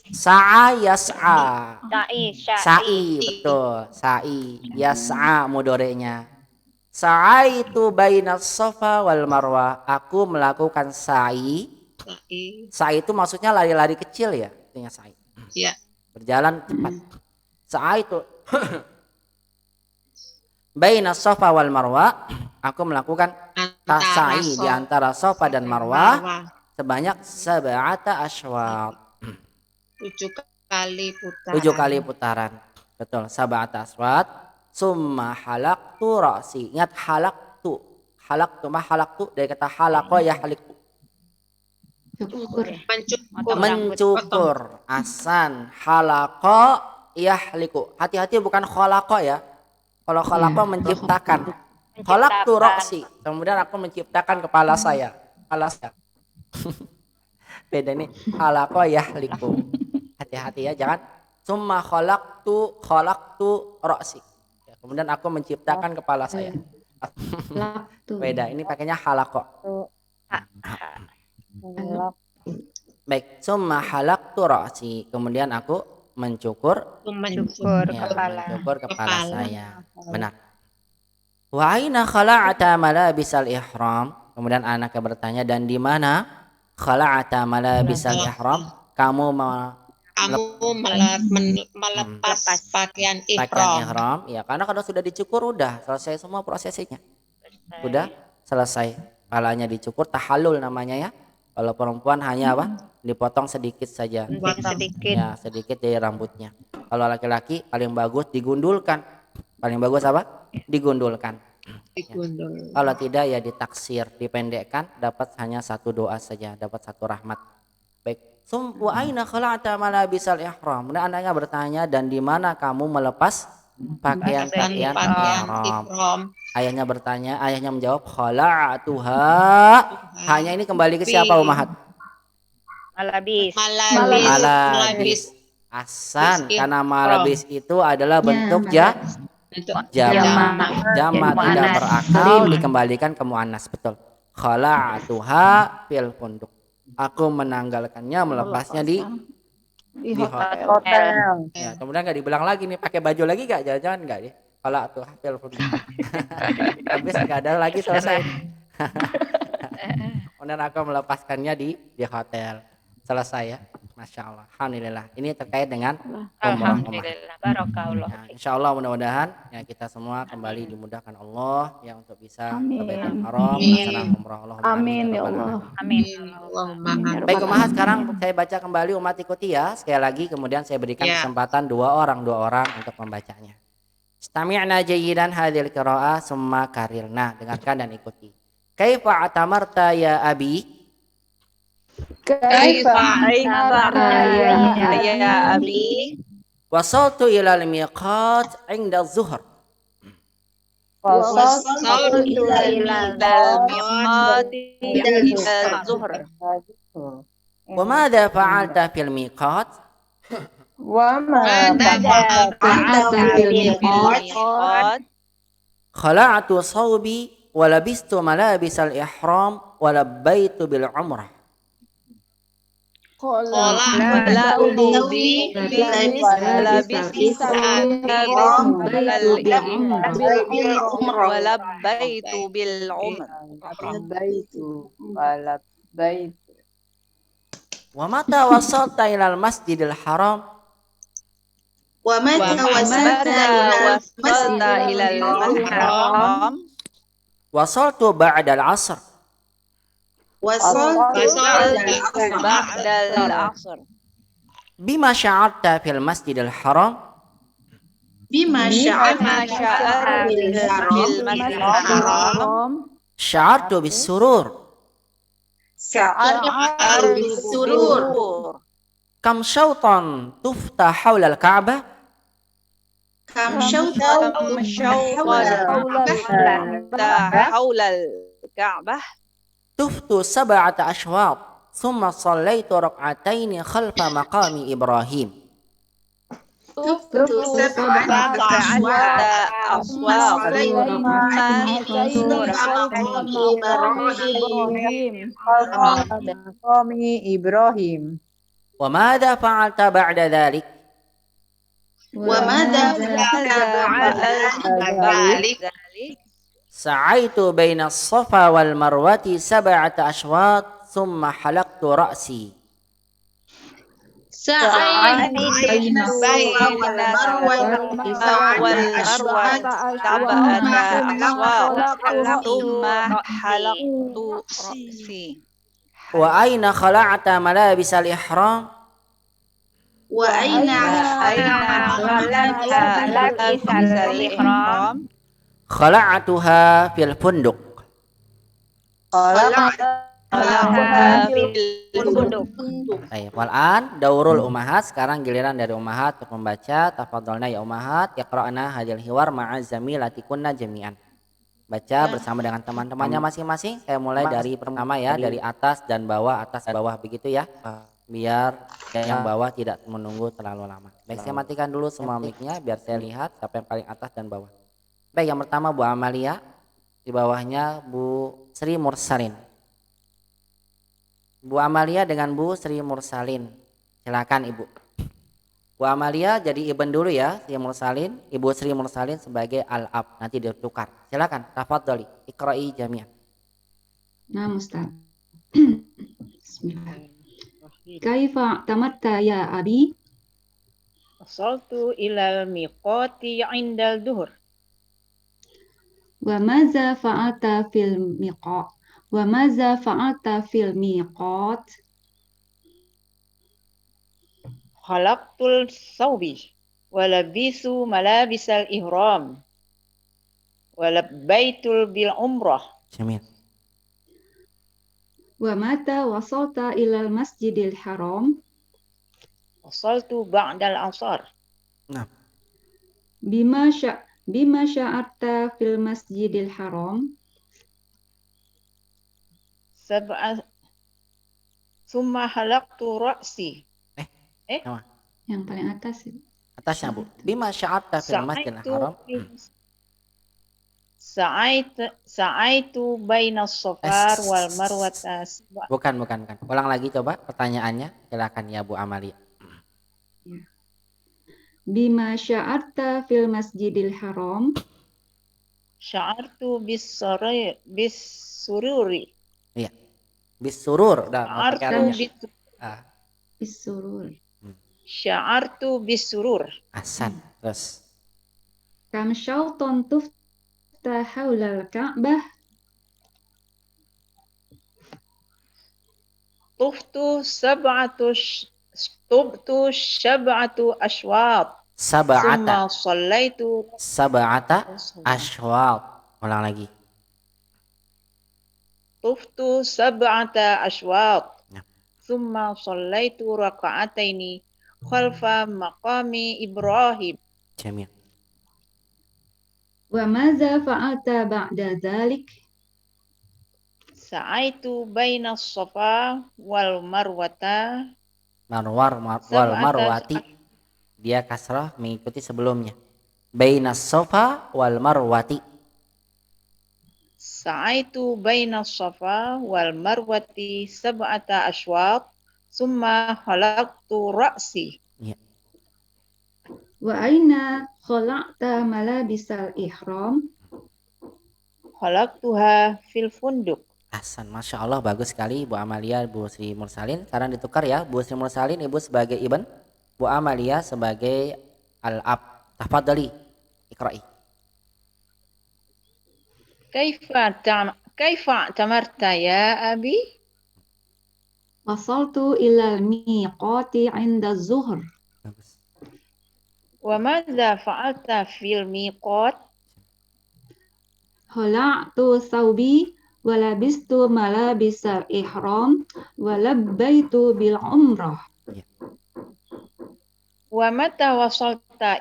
A: Sa'a yas'a. Sa'i, betul. Sa'i yas'a mudorenya. Sa'a itu bainas safa wal marwah. Aku melakukan sa'i. Sa'i itu maksudnya lari-lari kecil ya, artinya sa'i.
I: Iya.
A: Berjalan cepat. Sa'a itu bainas safa wal marwah. Aku melakukan sa'i di antara safa dan marwah sebanyak sab'ata asywat.
I: 7 kali putaran.
A: 7 kali putaran. Betul, sab'ata asywat. Summa halaktu ra'si. Ingat halaktu. Halaktu mah halaktu dari kata halaqo ya haliktu. Mencukur. Asan halaqo yahliku. Hati-hati bukan khalaqo ya. Kalau khalaqo menciptakan. Khalaqtu ra'si. Kemudian aku menciptakan kepala saya. Kepala saya. Beda nih. Halaqo yahliku. Hati-hati ya, jangan summa khalaqtu ra'si. Kemudian aku menciptakan kepala saya. Beda, ini pakainya halaqo. Baik, summa halaqtu ra'si. Kemudian aku mencukur kepala saya. Benar. Wa aina khala'ata malabisal ihram? Kemudian anaknya bertanya, dan di mana khala'ata malabisal ihram? Kamu
I: melepas pakaian
A: ihram.
I: ihram.
A: Ya, karena kalau sudah dicukur udah selesai semua prosesnya. Udah selesai. Kepalanya dicukur, tahallul namanya ya. Kalau perempuan hanya apa? Dipotong sedikit saja. Ya, sedikit dari rambutnya. Kalau laki-laki paling bagus digundulkan. Paling bagus apa? Digundulkan. Ya. Kalau tidak ya ditaksir, dipendekkan, dapat hanya 1 doa saja, dapat 1 rahmat. Baik. Wa aina khala'ta malabisal ihram? Nah, anaknya bertanya, dan di mana kamu melepas pakaian-pakaian ihram? Ayahnya bertanya, ayahnya menjawab, khala'tuha. Hanya ini kembali ke siapa Umahat? Malabis. Asan, karena malabis itu adalah bentuk jamak tidak berakal, dikembalikan ke muannas. Betul. Khala'tuha fil funduk. Aku menanggalkannya, melepasnya di hotel. Ya, kemudian nggak dibilang lagi nih, pakai baju lagi nggak? Jangan-jangan nggak deh. Kalau tuh hafil habis nggak ada lagi, selesai. Kemudian aku melepaskannya di hotel. Selesai ya. Masya Allah. Alhamdulillah. Ini terkait dengan umrah. Ya, insya Allah mudah-mudahan ya kita semua kembali dimudahkan Allah ya untuk bisa ke Baitul Haram melaksanakan umrah.
H: Amin ya Allah.
A: Baik Umahat, sekarang saya baca kembali, umat ikuti ya sekali lagi, kemudian saya berikan kesempatan dua orang untuk membacanya. Istami'na jayyidan hadhil qira'ah summa karirna. Dengarkan dan ikuti. Kaifa atamarta ya abi?
H: Kaifa
G: ya abi?
A: Wasaltu ila al-miqat 'inda az-zuhr.
G: Wasaltu ila al-miqat 'inda az-zuhr.
A: Wa madza fa'alta fil miqat?
H: wa ma
A: Khala'tu thawbi wa labistu malabisal ihram wa labbaitu bil umrah. Wa mata wasalta ilal masjidil haram? Wasaltu ba'dal asr. Bima sya'arta fil masjidil haram? Sya'artu bis surur. Kam syautan tuftah hawla al-Ka'bah? Tuftu sab'ata ashwat thumma sallaitu rak'ataini khalfa maqami Ibrahim. Wa madza fa'alta ba'da dhalik? Sa'aitu baina as-Safa wal Marwati sab'ata ashwat thumma halaqtu ra'si. Wa aina khala'ta malabisal ihram? Khala'tuha fil funduq. Baik, wal'an daurul ummahat, sekarang giliran dari ummahat untuk membaca. Tafadhalna ya ummahat, yaqra'na hadil hiwar ma'a zamilatikunna jami'an. Baca bersama dengan teman-temannya masing-masing. Saya mulai dari pertama ya, dari atas dan bawah, atas bawah begitu ya. Biar yang bawah tidak menunggu terlalu lama. Baik, saya matikan dulu semua mic-nya biar saya lihat siapa yang paling atas dan bawah. Baik, yang pertama Bu Amalia, di bawahnya Bu Sri Mursalin. Bu Amalia dengan Bu Sri Mursalin, silakan Ibu. Bu Amalia jadi Ibn dulu ya, Sri Mursalin, Ibu Sri Mursalin sebagai al-ab, nanti ditukar. Silakan, tafadhali, iqra'i jami'an.
F: Nah, Ustaz. Bismillah. Kaifa tamatta ya abi?
G: Wasaltu ilal miqati indal duhur.
F: Wa maza fa'ata fil miqat? Wa maza fa'ata fil miqat?
G: Khalaqtul sawbi wa labisu malabisal ihram wa labbaitul bil umrah.
A: Jamil.
F: Wa mata wasalta ilal masjidil haram?
G: Wasaltu ba'dal asar.
A: Nah,
F: Bima sya'arta fil masjidil haram?
G: Summa halaqtu ra'si.
F: Yang paling atas.
A: atasnya Bu. Bima sya'arta fil masjidil haram?
G: Sa'aitu baina safar wal marwata.
A: Bukan. Ulang lagi coba pertanyaannya. Silakan ya Bu Amalia.
F: Bima sya'arta fil masjidil haram?
G: Sya'artu bis-sururi.
A: Iya. Bisurur.
F: Bisurur.
G: Sya'artu bis-surur.
A: Ahsan. Terus.
F: Kam syauton tufta haulal Ka'bah?
G: Tuftu sab'atu ashwat.
A: Sab'ata.
G: Summa sallaitu
A: Sab'ata ashwat. Ulang lagi.
G: Tuftu sab'ata ashwat.
A: Ya.
G: Summa sallaitu raka'ataini khalfa maqami Ibrahim.
A: Jamil.
F: Wa maza fa'alta ba'da dhalik?
G: Sa'aitu baina safa wal marwata.
A: Wal marwati. Dia kasrah mengikuti sebelumnya. Bainas safa wal marwati.
I: Sa'aitu baina safa wal marwati sab'ata ashwaq, summa halaqtu ra'si.
F: Wa aina khala'ta malabisal ihram?
I: Halaqtuha fil funduk.
A: Ahsan, Masya Allah, bagus sekali Bu Amalia, Bu Sri Mursalin. Sekarang ditukar ya, Bu Sri Mursalin Ibu sebagai Ibn, Bu Amalia sebagai Al-Ab. Tafadhali, ikra'i.
I: Kaifa tamarta ya abi?
F: Wasaltu ilal miqati 'inda zuhr.
A: Bagus.
I: Wa madza fa'alta fil miqat?
F: Khala'tu thawbi wa labistu malabisal ihram wa labbaitu bil umrah.
I: Wa mata wasalta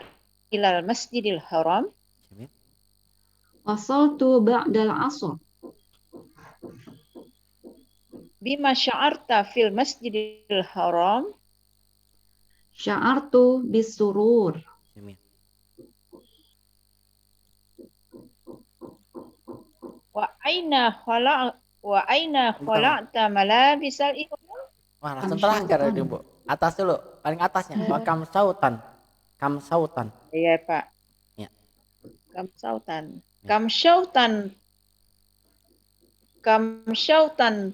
I: ilal masjidil haram?
F: Wasaltu ba'dal asr.
I: Bima sya'arta fil masjidil haram?
F: Sya'artu bisurur.
I: Wa aina khala'ta malabisal ihram?
A: Wah, langsung terakhir ini Bu. Atas dulu, paling atasnya. Wa kamsautan. Kamsautan.
I: Iya Pak.
A: Ya.
I: Kamsautan. Kamsautan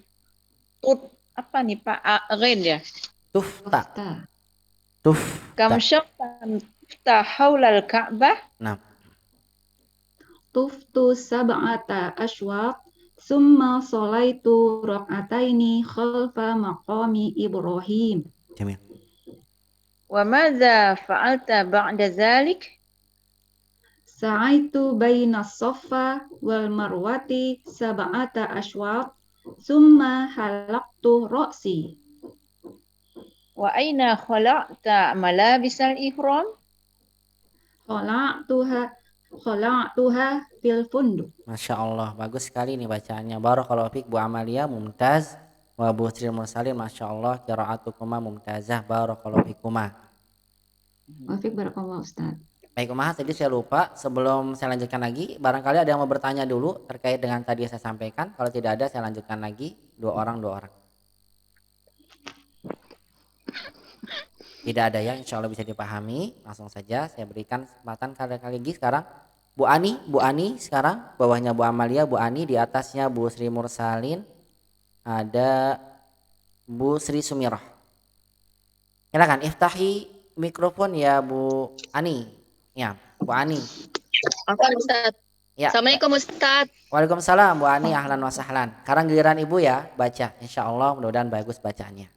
I: tut apa nih Pak? Ren ya.
A: Tufta. Tufta.
I: Kamsautan tufta haulal Ka'bah.
A: Nah.
F: Tuftu sab'ata ashwaq summa sholaitu rak'ataini khalfa maqami Ibrahim.
A: Jamil.
I: Wa madza fa'alta ba'da dzalik?
F: Sa'aitu baina safa wal marwati sab'ata ashwaq summa halaqtu ra'si.
I: Wa aina khala'ta malabisal ihram?
F: Khala'tuha fil funduk.
A: Masya Allah, bagus sekali nih bacaannya. Barakallahu fiik Bu Amalia, mumtaz. Wa Bu Sri Mursalin, Masya Allah, qira'atukuma mumtazah. Barakallahu fikuma.
F: Wafik barakallah Ustaz.
A: Baik Umah, tadi saya lupa sebelum saya lanjutkan lagi, barangkali ada yang mau bertanya dulu terkait dengan tadi yang saya sampaikan. Kalau tidak ada, saya lanjutkan lagi. Dua orang. Tidak ada ya, insya Allah bisa dipahami. Langsung saja saya berikan kesempatan kali lagi sekarang. Bu Ani sekarang, bawahnya Bu Amalia, Bu Ani, di atasnya Bu Sri Mursalin, ada Bu Sri Sumirah. Silakan iftahi mikrofon ya Bu Ani. Ya, Bu Ani.
I: Apa Ustaz?
A: Ya.
I: Assalamualaikum Ustaz.
A: Waalaikumsalam Bu Ani, ahlan wa sahlan. Sekarang giliran Ibu ya, baca. Insya Allah mudah-mudahan bagus bacaannya.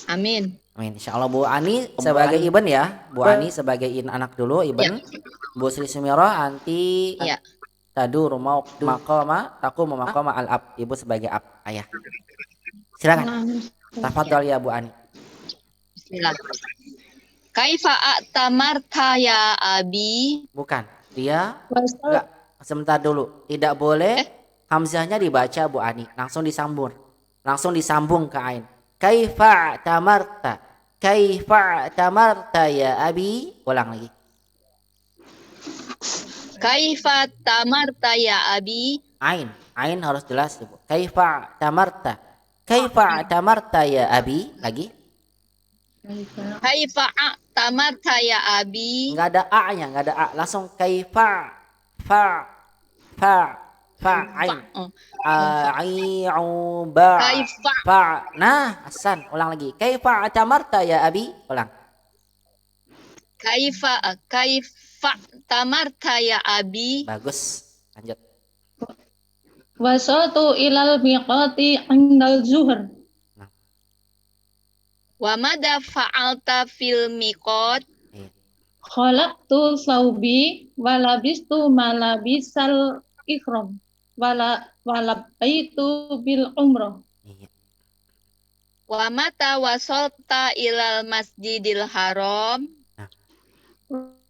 I: Amin.
A: Amin. Insya Allah Bu Ani sebagai Ibn ya. Bu Ani sebagai anak dulu, Ibn. Ya. Bu Sri Sumirah anti
I: Ya.
A: Tadur maqama taqumu maqama al-ab. Ibu sebagai ab, ayah. Silakan. Tafadhol ya Bu Ani.
I: Bismillah. Kaifa a'tamarta ya abi?
A: Bukan. Dia enggak, sebentar dulu. Tidak boleh hamzahnya dibaca Bu Ani, langsung disambung. Langsung disambung ke ain. Kaifa tamarta. Kaifa tamarta ya abi. Ulang lagi.
I: Kaifa tamarta ya abi?
A: Ain harus jelas Ibu. Kaifa tamarta. Kaifa tamarta ya abi. Lagi.
I: Kaifa tamarta ya abi?
A: Enggak ada a-nya, enggak ada a. Langsung kaifa fa ain. Ai'u ba.
I: Kaifa.
A: Fa. Nah, Hasan, ulang lagi. Kaifa tamarta ya abi. Ulang.
I: Kaifa tamarta ya abi?
A: Bagus. Lanjut.
H: Wasaltu ilal miqati 'indal zuhr.
I: Wa madza fa'alta fil miqat?
H: Khalaqtu thawbi wa labistu malabisal ihram. Walabbaitu bil umrah.
I: Wa mata wasalta ilal masjidil haram?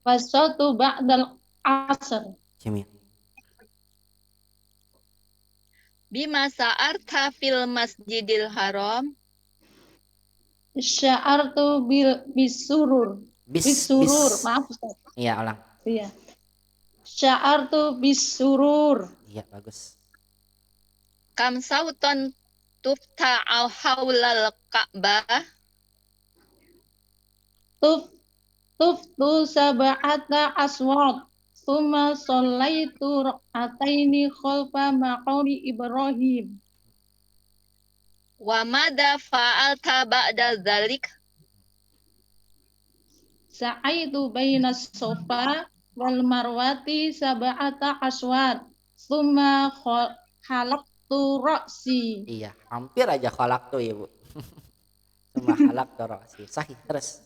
H: Wasaltu ba'dal asr.
A: Jamil.
I: Bima sa'arta fil masjidil haram?
H: Sya'artu bisurur. Maaf Ustaz.
A: Iya, ulang.
H: Iya. Sya'artu bisurur.
A: Iya, bagus.
I: Kam sautan tufta'u haulal Ka'bah.
H: Tuftu sab'ata aswat. Summa sallaitu rak'ataini khalfa maqami Ibrahim.
I: Wa madza fa'alta ba'da dzalik?
H: Sa'aitu bainas sofa wal marwati sab'ata aswat. Summa halaqtu ra'si.
A: Iya, hampir aja kholak tuh Ibu. Cuma halak ra'si. Sahih, terus.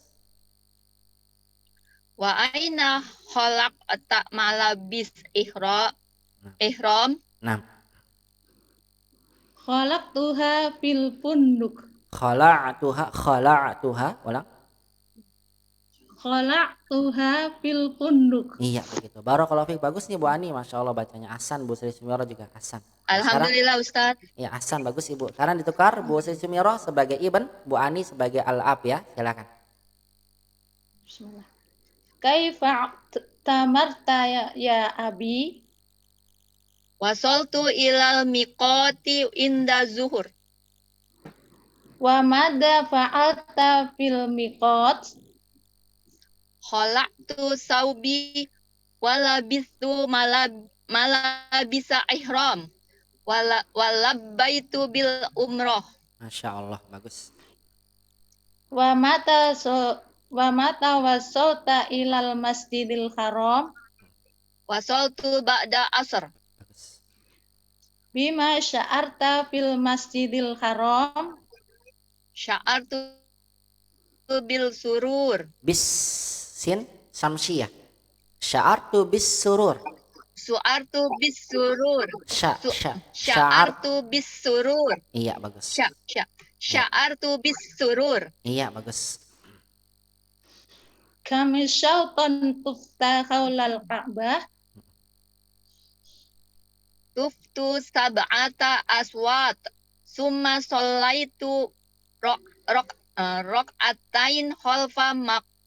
I: Wa aina khalaqta malabis ihram?
A: Nah,
H: Khalaqtuha fil funduk.
A: khala'tuha, ulang.
H: Khalaqtuha fil funduk.
A: Iya, begitu. Barakallahu fiik. Bagus nih Bu Ani, Masya Allah bacanya Ahsan. Bu Sri Sumirah juga Ahsan. Nah,
I: Alhamdulillah Ustaz.
A: Ya, Ahsan, bagus Ibu. Sekarang ditukar Bu Sri Sumirah sebagai Ibn, Bu Ani sebagai Al-Ab ya. Silakan.
H: Bismillah. Kaifa tamarta ya abi?
I: Wasaltu ilal miqati inda zuhur.
H: Wa madza fa'alta fil miqat?
I: Khalaqtu saubi walabistu malabisa ihram. Walabbaitu bil umroh.
A: Masya Allah, bagus.
H: Wa mata wasalta ilal masjidil haram?
I: Wasaltu ba'da asr.
A: Bagus.
H: Bima sya'arta fil masjidil haram?
I: Sya'artu bil surur.
A: Bis sin samsiyah. Sya'artu bis surur.
I: Su'artu bis surur.
A: Sya'ar.
I: Sya'artu bis surur.
A: Iya, bagus.
I: Sya'artu bis surur.
A: Iya, bagus.
H: Kami syautan tufta haulal Ka'bah?
I: Tuftu sab'ata aswat. Summa sallaitu rok'atain khalfa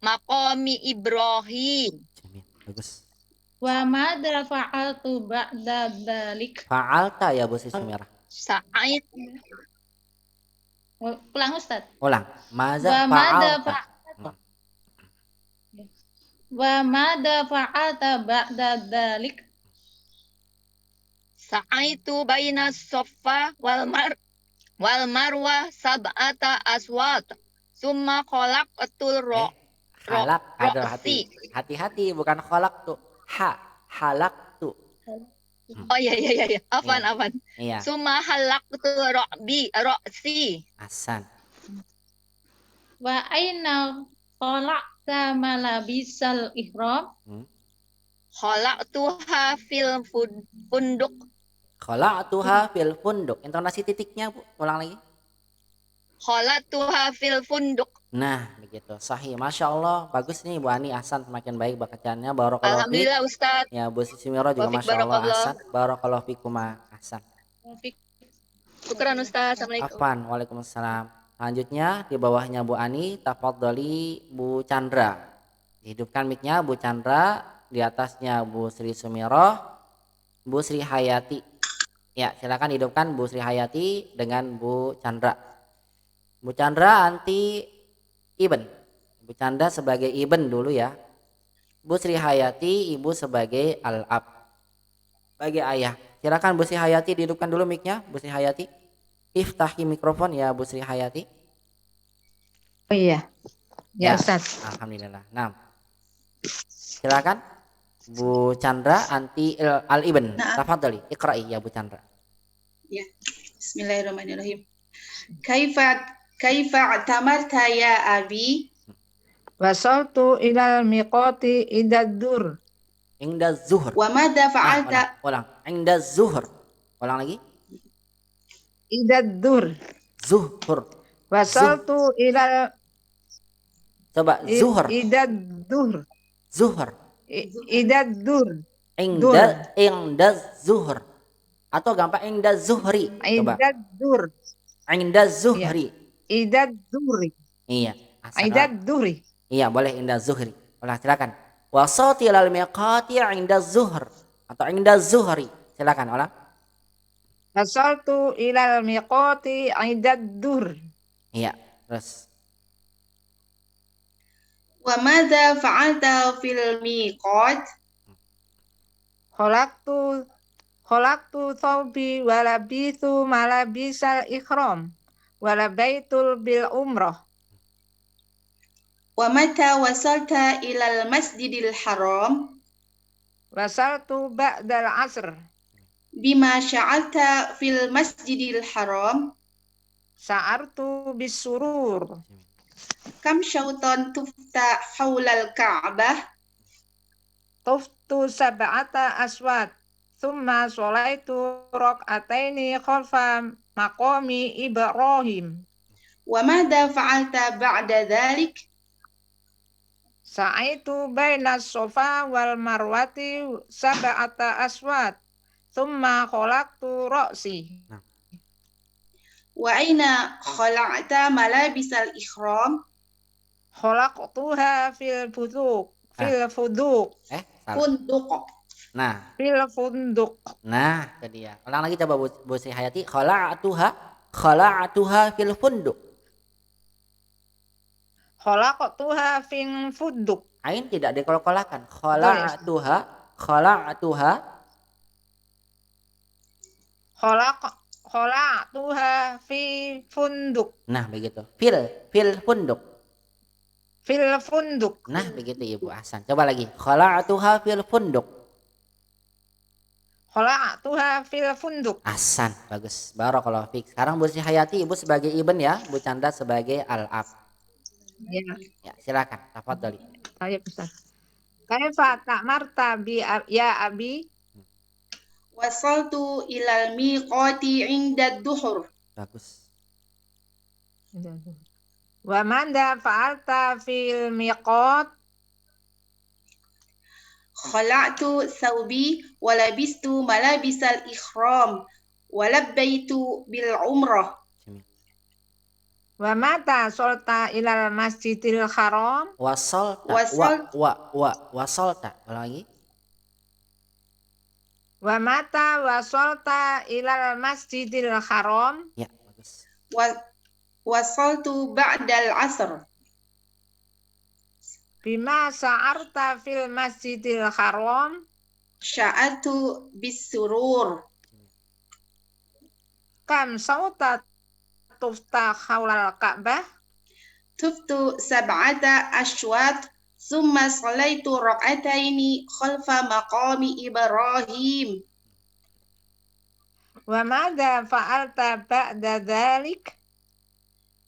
I: maqami Ibrahim.
A: Jamil, bagus.
H: Wa madza fa'altu ba'da dzalik?
A: Fa'alta ya Bu Sri Sumirah.
I: Sa'id.
H: Ulang Ustaz.
A: Ulang. Maza
H: Wa madza
A: fa'alta.
H: Wa madza fa'alta ba'da dzalik?
I: Sa'aitu baina Safa wal Marwah sab'ata aswat. Summa khalaqtul
A: Halak, ada
I: ro'si.
A: hati-hati bukan kholak tuh. Halak tuh.
I: Oh iya. Afan.
A: Iya.
I: Summa halaqtu ro'si.
A: Ahsan.
H: Wa aina khalaqta malabisal ihram?
I: Khalaqtuha fil funduk.
A: Khala'tuha fil funduk. Intonasi titiknya Bu, ulang lagi.
I: Khalaqtuha fil funduk.
A: Nah, begitu. Sahih. Masya Allah. Bagus nih Bu Ani, Ahsan, semakin baik bacaannya. Barakallahu fiik.
I: Alhamdulillah Ustaz.
A: Ya, Bu Sri Sumirah juga
I: Wafik
A: Masya Allah
I: barakallah.
A: Ahsan. Barakallahu fikuma Ahsan.
I: Syukran Ustaz. Assalamualaikum.
A: Afwan, waalaikumsalam. Selanjutnya di bawahnya Bu Ani, tafadhali Bu Chandra. Dihidupkan mic-nya Bu Chandra, di atasnya Bu Sri Sumirah, Bu Sri Hayati. Ya, silakan hidupkan Bu Sri Hayati dengan Bu Chandra. Bu Chandra anti Ibn. Bu Chandra sebagai Ibn dulu ya. Bu Sri Hayati ibu sebagai Al-Ab. Sebagai ayah. Silakan Bu Sri Hayati dihidupkan dulu mic-nya, Bu Sri Hayati. Iftahi mikrofon ya Bu Sri Hayati.
I: Oh iya. Ya Ustaz.
A: Alhamdulillah. Nah. Silakan Bu Chandra anti Al-Ibn. Tafadhali, iqra'i ya Bu Chandra.
J: Ya. Bismillahirrahmanirrahim. Kaifa tamarta ya abi?
K: Wasaltu ilal miqati idad-dur.
A: Inda zuhur.
J: Wa madza fa'alta?
A: Ulang. Inda zuhur. Ulang lagi.
K: Idad-dur.
A: Zuhur.
K: Wasaltu ilal
A: Coba zuhur.
K: idad-dur.
A: Zuhur.
K: Idad-dur.
A: Inda zuhur. Atau gampang inda zuhri. Coba.
K: Idad-dur.
A: Inda zuhri.
K: Idad-duri.
A: Iya.
K: Idad-duri.
A: Iya, boleh inda zuhri. Ulang, silakan. Wasati ilal miqati inda zuhr atau inda zuhri. Silakan ulang.
K: Wasaltu ilal miqati idad duhr.
A: Iya, terus.
J: Wa madza fa'alta fil miqat?
K: Khalaqtu thawbi wa labithu malabisal ikhram wa labaitul bil umrah.
J: Wa mata wasalta ilal masjidil haram?
K: Wasaltu ba'dal asr.
J: Bima sya'alta fil masjidil haram?
K: Sa'artu bis surur.
J: Kam syautan tufta haulal Ka'bah?
K: Tuftu sab'ata aswat. Thumma sholaitu rak'ataini khalfa maqami Ibrahim.
J: Wa madza fa'alta ba'da dhalik?
K: Sa'aitu baina sofa wal marwati sab'ata aswat. Thumma khalaqtu ra'si.
J: Wa aina khala'ta malabisal ikhram?
K: Khalaqtuha fil fuduq. Salah.
J: Funduq.
A: Nah,
K: Fil funduq.
A: nah itu dia. Ulang lagi coba Bu Sri Hayati. Khala'tuha fil funduq.
K: Khalaqtuha fil funduq.
A: Ain tidak dikolak-kolakan. Khala'tuha
K: Khalaqtuha fi funduk.
A: Nah, begitu. Fil funduk.
K: Fil funduk.
A: Nah, begitu Ibu Ahsan. Coba lagi. Khala'tuha fil funduk.
K: Khalaqtuha fil funduk.
A: Ahsan, bagus. Barakallahu fiik. Sekarang Bu Sri Hayati Ibu sebagai Ibn ya, Bu Chandra sebagai Al-Ab.
K: Ya.
A: Ya, silakan. Tafadhali.
K: Saya bisa. Kaifa ta'marta bi ya abi?
J: Wasaltu ilal miqati inda duhur.
A: Bagus.
K: Wa manda fa'alta fil miqat?
J: Khala'tu thawbi wa labistu malabisal ikhram wa labbaitu bil umrah.
K: Wa mata solta ilal masjidil haram?
A: Wasalta. Wasalta. Ulang lagi.
K: Wa mata wasolta ilal masjidil haram?
A: Ya, bagus.
J: Wasaltu ba'dal asr.
K: Bima sa'arta fil masjidil haram?
J: Sya'atu bis surur.
K: Kam sauta tufta haulal Ka'bah?
J: Tuftu sab'ata ashwat. Summa salaitu rak'ataini khalfa maqami Ibrahim.
K: Wa madza fa'alta ba'da dzalik?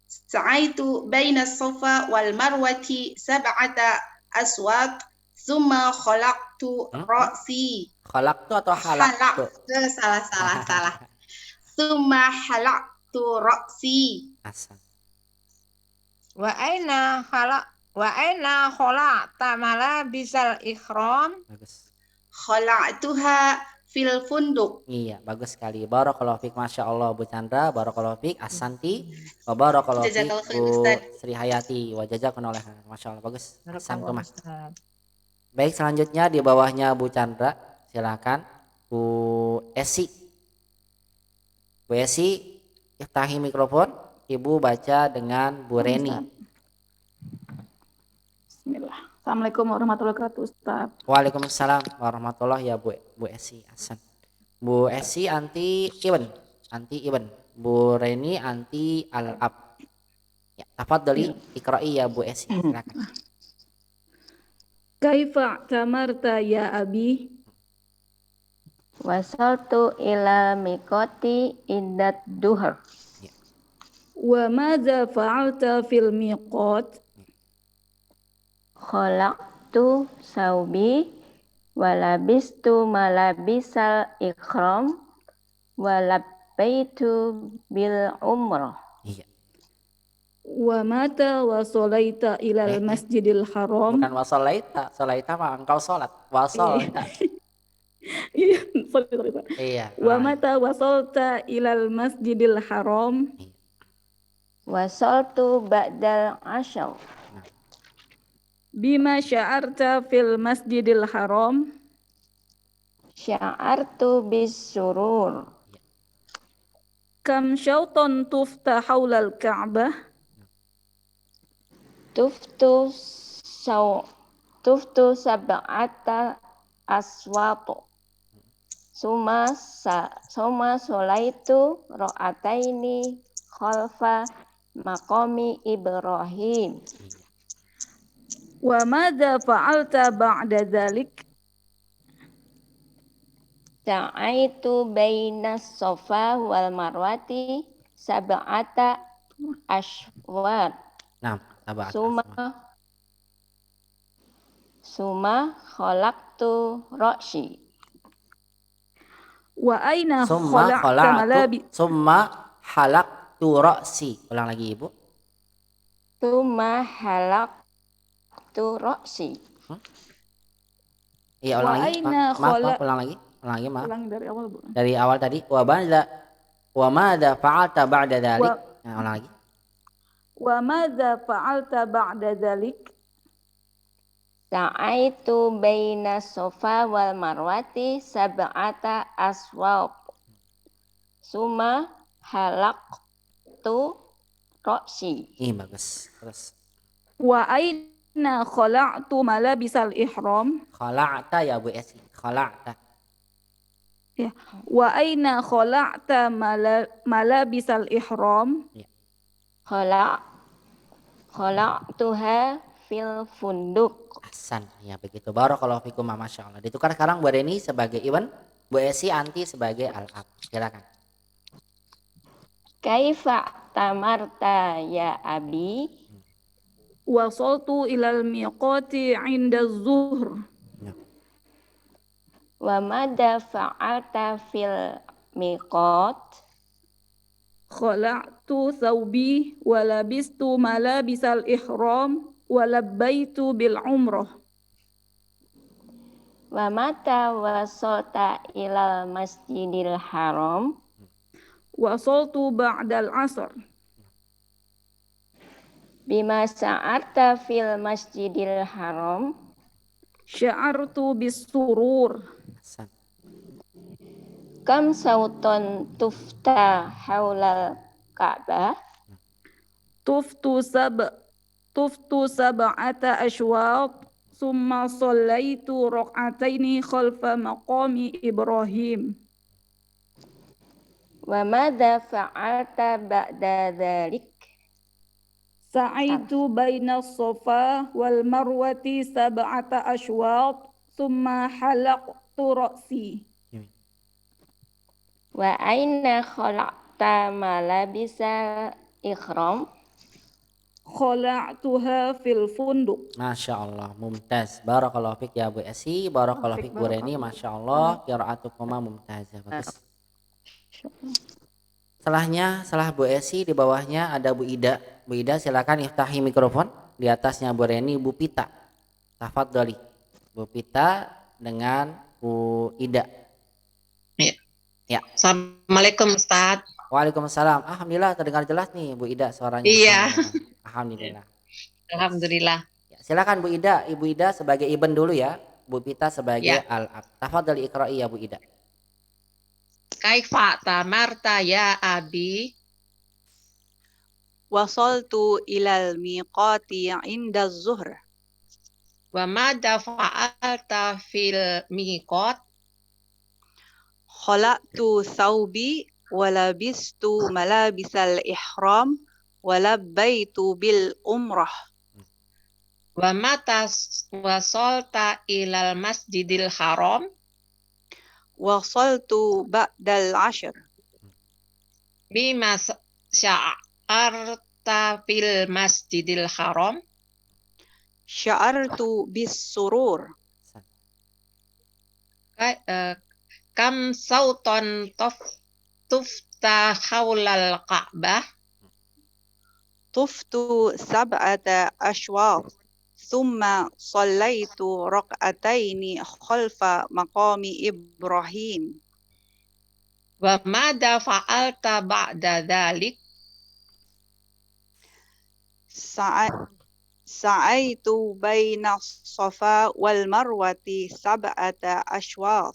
J: Sa'aitu baina safa wal marwati sab'ata aswat. Summa khalaqtu ra'si.
A: Khalaqtu atau halaqtu?
J: Salah. Summa halaqtu ra'si.
A: Ahsan.
K: Wa aina khalaqta malabisal ikhram?
A: Bagus.
J: Khala'tuha fil funduk.
A: Iya, bagus sekali. Barakallahu fiik, Masya Allah Bu Chandra. Barakallahu fiik, Ahsanti. Wa barakallahu fiik Bu Sri Hayati. Wa jazakumullah khairan. Masya Allah, bagus. Ahsan rumah. Baik, selanjutnya di bawahnya Bu Chandra. Silakan Bu Esi. Bu Esi, iftahi mikrofon. Ibu baca dengan Bu Reni.
G: Bismillah. Assalamualaikum warahmatullahi wabarakatuh, Ustaz.
A: Waalaikumsalam warahmatullahi ya Bu Esi. Ahsan. Bu Esi anti Ibn. Bu Reni anti Al-Ab. Ya, tafadhali iqra'i ya Bu Esi. Silakan.
G: Kaifa tamarta ya abi?
I: Wasaltu ila miqati iddat duhur.
G: Wa madza fa'alta fil miqat?
I: Khalaqtu saubi wa labistu malabisal ikhram wa labbaitu bil umrah.
A: Iya.
G: Wa mata wa sholaita ilal masjidil haram?
A: Bukan wasolaita, solaita mah engkau sholat. Wasolta.
G: Sorry.
A: Iya.
G: Wa mata wa sholta ilal masjidil haram?
I: Wasaltu ba'dal asyar.
G: Bima sya'arta fil masjidil haram?
I: Sya'artu bisurur.
G: Kam syautan tufta haulal Ka'bah?
I: Tuftu sab'ata aswatu. Suma solaitu ro'ataini khalfa maqami Ibrahim.
G: Wa madza fa'alta ba'da dzalik?
I: Sa'aitu baina Safa wal Marwati sab'ata ashwat.
A: Nah, sab'at
I: Suma khalaqtu ra'si.
G: Wa aina
A: summa
G: khala'ta malabi?
A: Summa halaqtu ra'si. Ulang lagi Ibu.
I: Suma halaqtu ra'si.
A: Iya, ulang lagi. Maaf, ulang lagi. Maaf.
G: Ulang dari awal, Bu.
A: Dari awal tadi. Wa madza fa'alta ba'da dzalik? Nah, ulang lagi.
G: Wa madza fa'alta ba'da dzalik?
I: Sa'aitu baina Safa wal Marwati sab'ata aswaq. Suma halaqtu ra'si.
A: Bagus. Terus.
G: Wa aina khala'tu malabisal ihram?
A: Khala'ta ya Bu Esi. Khala'ta.
G: Ya. Wa aina khala'ta malabisal ihram?
A: Ya.
I: Khala'tuha fil funduk.
A: Ahsan. Ya begitu. Barakallahu fikum, Masya Allah. Ditukar sekarang Bu Reni sebagai Iwan, Bu Esi Anti sebagai Al-Ab. Silakan.
I: Kaifa tamarta ya abi?
G: Wasaltu ilal miqati 'inda zuhr.
I: Wa madza fa'alta fil miqat?
G: Khala'tu thawbi wa labistu malabisal ihram wa labbaitu bil umrah.
I: Wa mata wasalta ilal masjidil haram?
G: Wasaltu ba'dal asr.
I: Bima sa'arta fil masjidil haram?
G: Sya'artu bis surur.
I: Kam sauton tufta haulal Ka'bah?
G: Tuftu sab'ata ashwaq. Summa sallaitu raq'ataini khalfa maqami Ibrahim.
I: Wa madza fa'alta ba'da dzalik?
G: Sa'aitu baina Safa wal Marwati sab'ata ashwaq. Summa halaqtu ra'si.
I: Wa aina khalaqta malabisa ihram?
G: Khala'tuha fil funduk.
A: Masya Allah, mumtaz. Barakallahu fiq ya Bu Esi. Barakallahu fiq Bu Reni. Masya Allah, qira'atukuma mumtazah. Bagus. Setelah Bu Esi, di bawahnya ada Bu Ida. Bu Ida silakan iftahi mikrofon. Di atasnya Bu Reni, Bu Pita. Tafadhali. Bu Pita dengan Bu Ida. Ya.
L: Assalamualaikum Ustaz.
A: Waalaikumsalam. Alhamdulillah terdengar jelas nih Bu Ida suaranya.
L: Iya.
A: Alhamdulillah.
L: Alhamdulillah.
A: Ya, silakan Bu Ida. Ibu Ida sebagai Ibn dulu ya. Bu Pita sebagai Al-Ab. Tafadhali iqra'i ya Bu Ida.
L: Kaifa tamarta ya abi?
M: Wasaltu ilal miqati 'inda zuhr.
L: Wa madza fa'alta fil miqat?
M: Khala'tu thawbi wa labistu malabisal ihram wa labbaitu bil umrah.
L: Wa mata wasalta ilal masjidil haram?
M: Wasaltu ba'dal ashr.
L: Bima sya'arta fil masjidil haram?
M: Sya'artu bis surur.
L: Kam sauton tufta haulal Ka'bah?
M: Tuftu sab'ata ashwaq. Thumma sallaitu raq'ataini khalfa maqami Ibrahim.
L: Wa madza fa'alta ba'da dzalik?
M: Sa'aitu baina Safa wal Marwati sab'ata ashwaq.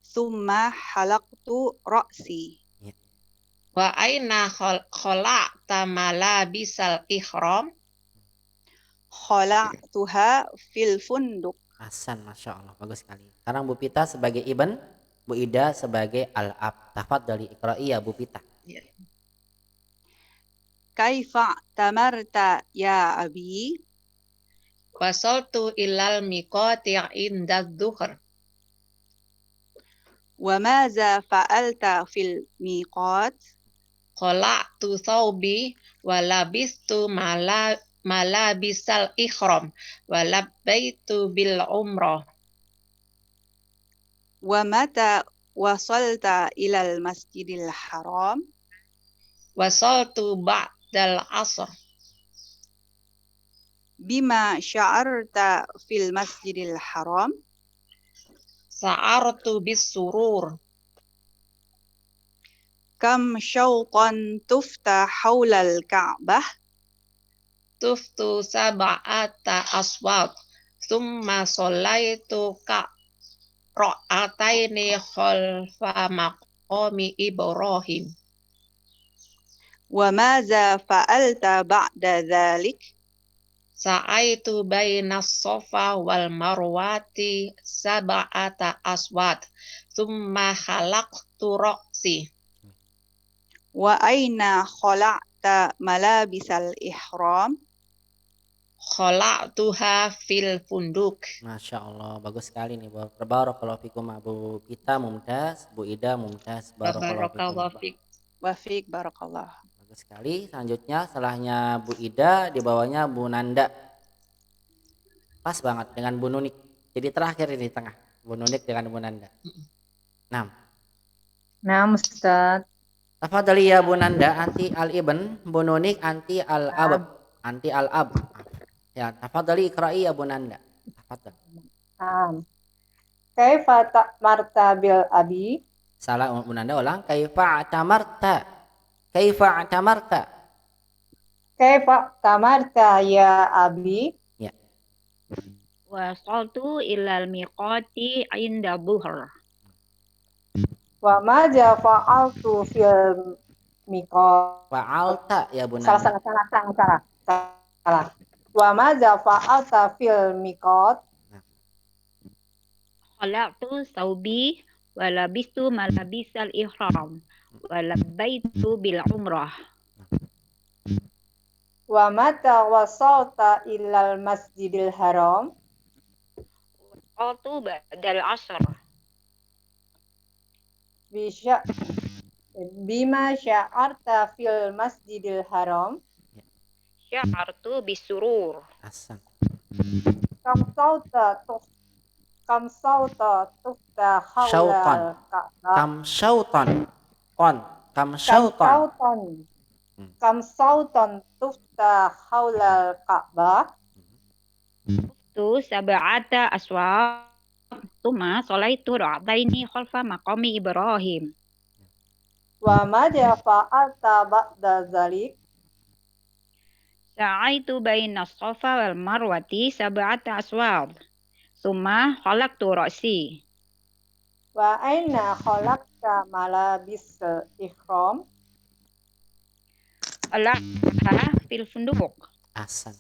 M: Thumma halaqtu ra'si.
L: Wa aina khala'ta malabisal ihram?
M: Khala'tuha fil funduk.
A: Hasan, Masya Allah, bagus sekali. Sekarang Bu Pita sebagai Ibn, Bu Ida sebagai Al-Ab. Tafadhali iqra'i ya Bu Pita.
M: Kaifa tamarta ya abi?
L: Wasaltu ilal miqati inda dhuhr.
M: Wa maza fa'alta fil miqat?
L: Khala'tu thawbi wa labistu malabisal ihram wa labbaitu bil umrah.
M: Wa mata wasalta ilal masjidil haram?
L: Wasaltu ba'dal asr.
M: Bima sya'arta fil masjidil haram?
L: Sa'artu bis surur.
M: Kam syautan tufta haulal Ka'bah?
L: Tuftu sab'ata aswat. Thumma sallaitu ra'ataini khalfa maqami Ibrahim.
M: Wa maza fa'alta ba'da dhalik?
L: Sa'aitu bainas Safa wal Marwati sab'ata aswat. Thumma khalaqtu ra'si.
M: Wa aina khala'ta malabisal ihram?
L: Khala'tuha fil funduk.
A: Masya Allah, bagus sekali nih. Barakallahu fikum Bu Pita mumtaz, Bu Ida mumtaz. Barakallahu fikum.
M: Wa fik barakallah.
A: Bagus sekali. Selanjutnya setelahnya Bu Ida, di bawahnya Bu Nanda. Pas banget dengan Bu Nunik. Jadi terakhir di tengah, Bu Nunik dengan Bu Nanda. 6.
K: Ustaz.
A: Tafadhali ya Bu Nanda, anti al-ibn, Bu Nunik anti al-ab. Anti al-ab. Ya, tafadhali iqra'i ya Bu Nanda. Tafadhali.
K: Kaifa ta'marta bil abi?
A: Salah Bu Nanda, ulang. Kaifa atamarta. Kaifa atamarta.
K: Kaifa tamarta ya abi?
A: Ya.
H: Wasaltu ilal miqati inda dhuhr.
K: Wa maja fa'altu fil miqat?
A: Fa'alta ya Bu Nanda.
K: Salah. Wa maja fa'alta fil miqat?
H: Khala'tu thawbi wa labistu malabisal ihram wa labbaitu bil umrah.
K: Wa mata wasalta ilal masjidil haram?
H: Wasaltu ba'dal asr.
K: Bima sya'arta fil masjidil haram?
H: Sya'artu bis surur.
A: Hasan.
K: Kam sauta tufta
A: Syautan.
K: haulal Ka'bah?
A: Kam syautan. Kam syautan.
K: Kam sautan tufta haulal Ka'bah?
H: Tu sab'ata aswab. Tuma sholaitu ra'ataini khalfa maqami Ibrahim.
K: Wa madza fa'alta ba'da dzalik?
H: Sa'aitu baina Safa wal Marwati sab'ata aswab. Tsumma khalaqtu ra'si.
K: Wa aina khalaqta malabis ihram?
H: Khalaqtaha fil funduk.
A: Hasan.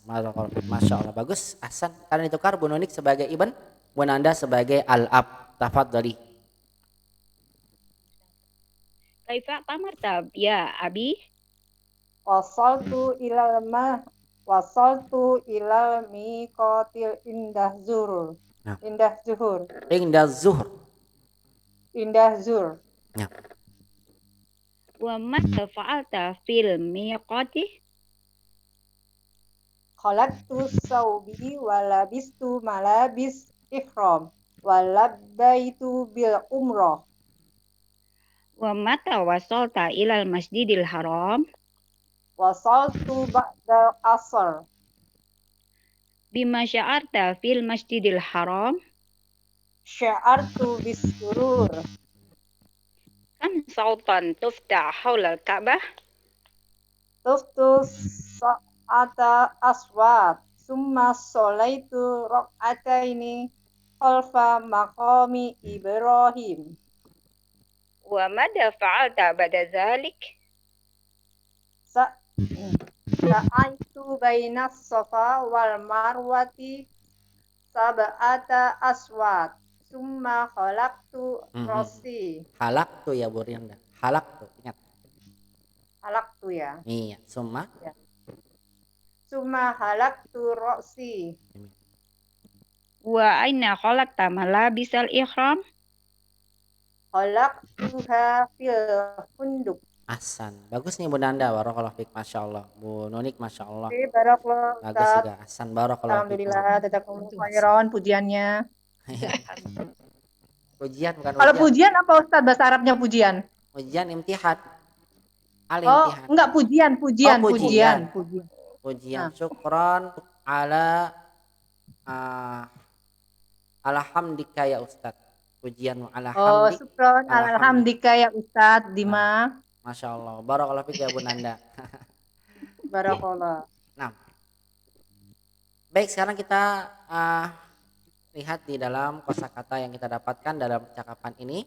A: Masya Allah, bagus. Hasan. Karena ditukar Bu Nunik sebagai Ibn, Bu Nanda sebagai Al-Ab. Tafadhali.
H: Kaifa tamarta ya abi?
K: Wasaltu ilal miqatil indah zuhur. Indah zuhur.
A: Ya.
H: Wa ma fa'alta fil miqati?
K: Khalaqtu sawbi wa labistu malabis ihram wa labbaitu bil umrah.
H: Wa mata wasalta ilal masjidil haram?
K: Wasaltu ba'dal asr.
H: Bima sya'arta fil masjidil haram?
K: Sya'artu bis surur.
H: Kam sautan tufta haulal Ka'bah?
K: Tuftu sa'ata aswat. Summa sholaitu raq'ataini khalfa maqami Ibrahim.
H: Wa madza fa'alta ba'da dzalik?
K: Sa'aitu bainas safa wal marwati sab'ata aswat. Summa khalaqtu ra'si.
A: Halaktu ya Bu Rianda. Halaktu, ingat.
K: Halaqtu ya.
A: Iya, summa.
K: Ya. Summa halaqtu ra'si.
H: Wa aina khalaqta malabisal ihram?
K: Khalaqtuha fil funduk.
A: Ahsan. Bagus nih Bu Nanda, barakallahu fik, Masya Allah. Bu Nunik, Masya Allah.
K: Oke, barakallah.
A: Bagus juga. Ahsan, barakallahu fik.
K: Alhamdulillah, jazakumullah khairan pujiannya.
A: Pujian bukan
K: Kalau
A: ujian.
K: pujian apa Ustaz bahasa Arabnya pujian?
A: Ujian imtihan.
K: Oh,
A: Al-imtihan.
K: enggak pujian.
A: Oh, pujian.
K: Pujian.
A: Syukron ala alhamdika ya Ustaz. Pujian ala
K: Oh,
A: hamdik.
K: syukron alhamdika ya Ustaz Dima.
A: Masya Allah. Barakallahu fik ya Bu Nanda.
K: Barakallah.
A: Nah, baik, sekarang kita lihat di dalam kosakata yang kita dapatkan dalam percakapan ini.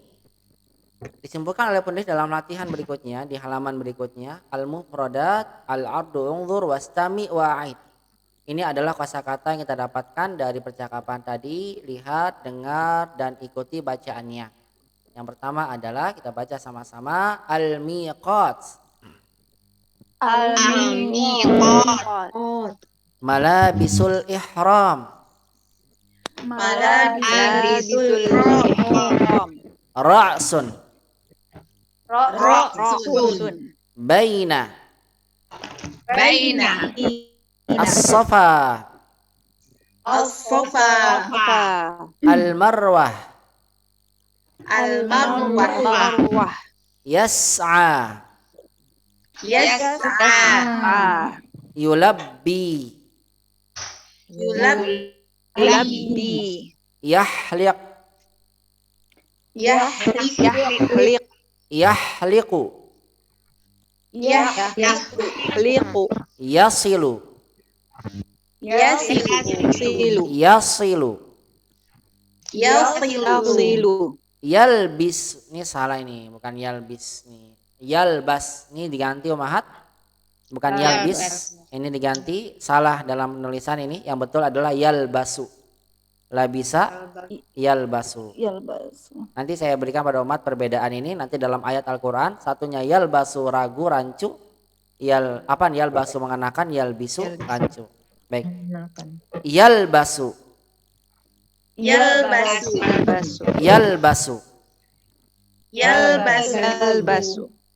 A: Disimpulkan oleh penulis dalam latihan berikutnya di halaman berikutnya, al-mufradat al-ardu unzur wastami wa'id. Ini adalah kosakata yang kita dapatkan dari percakapan tadi. Lihat, dengar, dan ikuti bacaannya. Yang pertama adalah kita baca sama-sama al-miqat.
M: Al-miqat.
A: Malabisul ihram.
M: Malabisul ihram.
A: Ra'sun.
M: Ra'sun.
A: Baina.
M: Baina.
A: As-safa.
M: As-safa.
A: Al-marwah.
M: Al-marwah.
A: Yas'a.
M: Yas'a.
A: Yulabbi.
M: Yulabbi.
A: Yahliq.
M: Yahliq.
A: Yahliqu.
M: Yahliqu.
A: Yasilu.
M: Yasilu.
A: Yasilu.
M: Yasilu.
A: Yalbis. Ini salah ini, bukan yalbis nih. Yalbas. Ini diganti Umahat. Bukan yalbis. Ini diganti. Salah dalam penulisan ini. Yang betul adalah yalbasu. Labisa yalbasu. Nanti saya berikan pada umat perbedaan ini nanti dalam ayat Al-Qur'an. Satunya yalbasu ragu rancu. Yalbasu mengenakan, yalbisu rancu. Baik. Yalbasu. Yalbasu.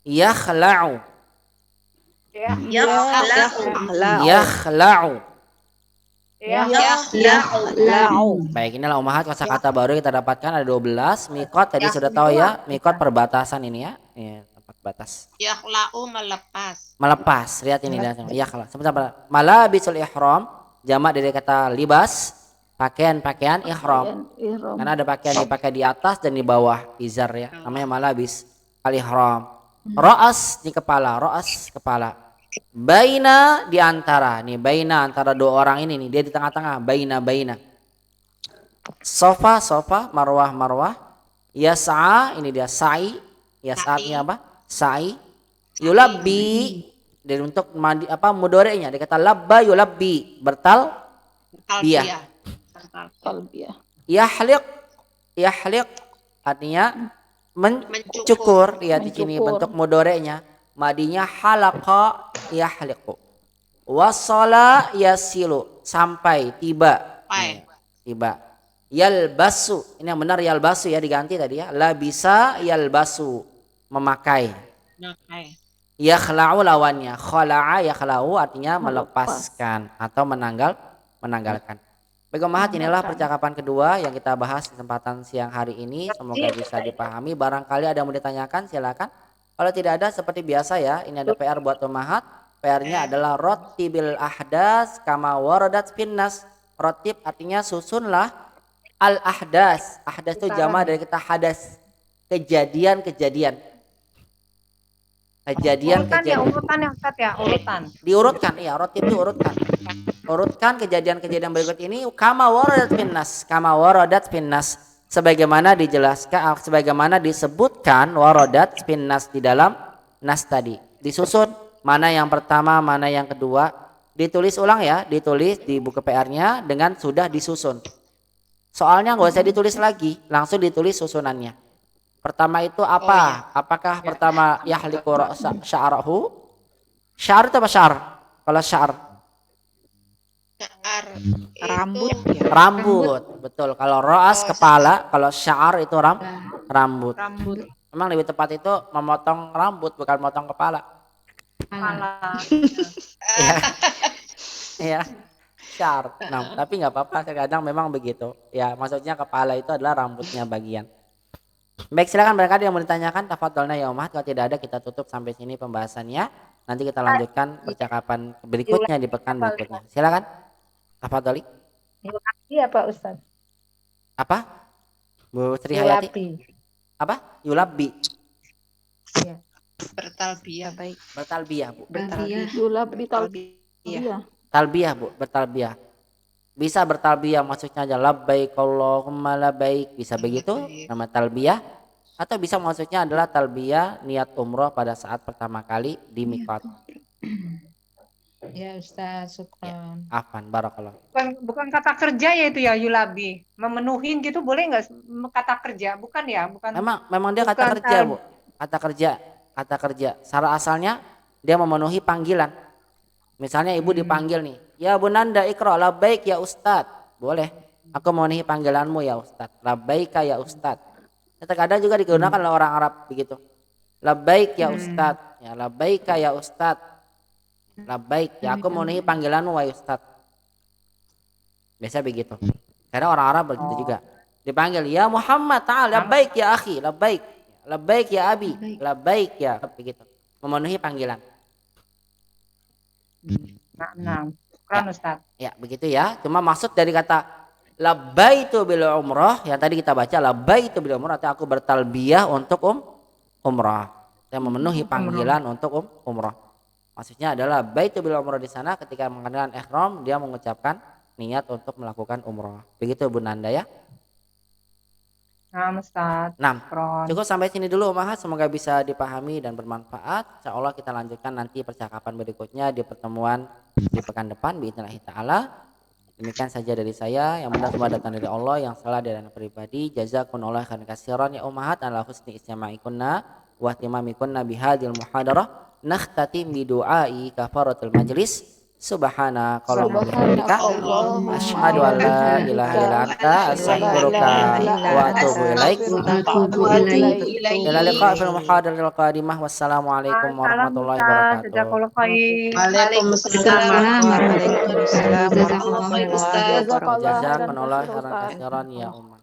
A: Yakhla'u. Yakhla'u. Baik, inilah umahat kosakata baru yang kita dapatkan ada 12. Mikot tadi sudah tahu ya, mikot perbatasan ini ya. Tempat batas.
L: Yakhla'u melepas.
A: Melepas. Lihat ini yakhla. Sebentar. Malabisul ihram jamak dari kata libas, pakaian-pakaian ihram. Karena ada pakaian dipakai di atas dan di bawah, izar ya. Namanya malabis al-ihram. Ra'as di kepala, ra'as kepala. Baina di antara, nih baina antara dua orang ini nih, dia di tengah-tengah, baina. Sofa, marwah. Yas'a, ini dia sa'i. Yas'a'nya apa? Sa'i. Yulabbi, dari untuk mudorenya, dia kata labba yulabbi, bertalbiyah. Yahliq artinya mencukur. Lihat di sini bentuk mudorenya. Madinya halaqa yahliqu. Wasala yasilu, sampai tiba. Tiba. Yalbasu, ini yang benar yalbasu ya, diganti tadi ya. Labisa yalbasu, memakai. Yakhla'u lawannya. Khala'a yakhla'u artinya melepaskan atau menanggalkan. Baik umahat, inilah percakapan kedua yang kita bahas di kesempatan siang hari ini. Semoga bisa dipahami. Barangkali ada yang mau ditanyakan, silakan. Kalau tidak ada, seperti biasa ya, ini ada PR buat umahat. PR-nya adalah rotibil ahdas kama waradat finnas. Rotib artinya susunlah al ahdas. Ahdas itu jama dari kita hadas. Kejadian-kejadian.
K: Urutan ya Ustaz ya, urutan.
A: Diurutkan, iya, rotib itu urutkan. Urutkan kejadian-kejadian berikut ini kama waradat finnas. Kama waradat finnas. sebagaimana dijelaskan, sebagaimana disebutkan waradat fin nas di dalam nas tadi. Disusun mana yang pertama, mana yang kedua, ditulis ulang ya, ditulis di buku PR-nya dengan sudah disusun. Soalnya nggak usah ditulis lagi, langsung ditulis susunannya. Pertama itu apa? Apakah pertama yahliku sya'rahu? Sya'ar itu apa sya'ar? Kalau sya'ar
H: Rambut ya.
A: rambut, betul. Kalau ro'as kepala, kalau sya'ar itu rambut. Memang lebih tepat itu memotong rambut, bukan memotong kepala. Iya, sya'ar. Nah, tapi nggak apa-apa, kadang memang begitu. Ya, maksudnya kepala itu adalah rambutnya bagian. Baik, silakan barangkali yang mau ditanyakan, tafadholna ya Ummahat. Kalau tidak ada kita tutup sampai sini pembahasannya. Nanti kita lanjutkan percakapan berikutnya di pekan berikutnya. Silakan. Tafadholi.
K: Yulabi apa Ustaz?
A: Apa? Bu Sri Hayati. Apa? Yulabi.
K: Iya.
L: Bertalbiyah.
H: Baik.
A: Bertalbiyah, Bu.
G: Yulabi talbiyah.
A: Talbiyah, Bu, bertalbiyah. Bisa bertalbiyah maksudnya aja labbaik Allahumma labbaik, bisa begitu nama talbiyah, atau bisa maksudnya adalah talbiyah niat umroh pada saat pertama kali di miqat.
K: Ya Ustaz, syukran.
A: Afan, barakallah.
K: Bukan kata kerja ya itu ya Yulabi. Memenuhin gitu boleh nggak kata kerja? Bukan ya? Bukan.
A: Memang dia kata kerja, Bu. Kata kerja. Secara asalnya dia memenuhi panggilan. Misalnya ibu dipanggil nih, ya Bunanda Iqra, labbaik ya Ustadz. Boleh, aku memenuhi panggilanmu ya Ustadz. Labbaika ya Ustadz. Terkadang juga digunakan oleh orang Arab begitu. Labbaik ya Ustadz, ya labbaika ya Ustadz. Labbaik, ya aku memenuhi panggilanmu ya Ustadz. Biasa begitu. Karena orang Arab begitu juga. Dipanggil, ya Muhammad ta'al, labbaik ya akhi, labbaik. Labbaik ya abi, labbaik ya, begitu. Memenuhi panggilan.
K: Nah, kan Ustaz.
A: Ya, begitu ya. Cuma maksud dari kata labbaitu bil umrah yang tadi kita baca, labbaitu bil umrah, artinya aku bertalbiyah untuk umrah. Saya memenuhi panggilan untuk umrah. Maksudnya adalah baitu bil umrah di sana ketika mengenakan ihram dia mengucapkan niat untuk melakukan umrah. Begitu Bu Nanda ya.
K: Nah, Ustaz.
A: Nah, cukup sampai sini dulu Ummahat, semoga bisa dipahami dan bermanfaat. Insyaallah kita lanjutkan nanti percakapan berikutnya di pertemuan di pekan depan biidznillah taala. Demikian saja dari saya, yang benar semua datang dari Allah, yang salah dari anak pribadi. Jazakumullah khairan katsiran ya Ummahat ala husni istima'ikunna wa ihtimamikunna bihadil muhadarah. Nakhtatim bi du'ai kafaratul majlis. Subhana Allahumma bihamdika asyhadu an la ilaha illa anta astaghfiruka wa atubu ilaik. Ila liqa fil muhadaratil qadimah. Wassalamualaikum warahmatullahi wabarakatuh.
L: Waalaikumsalam warahmatullahi wabarakatuh.
A: Jazakumullah khairan katsiran ya Ummahat.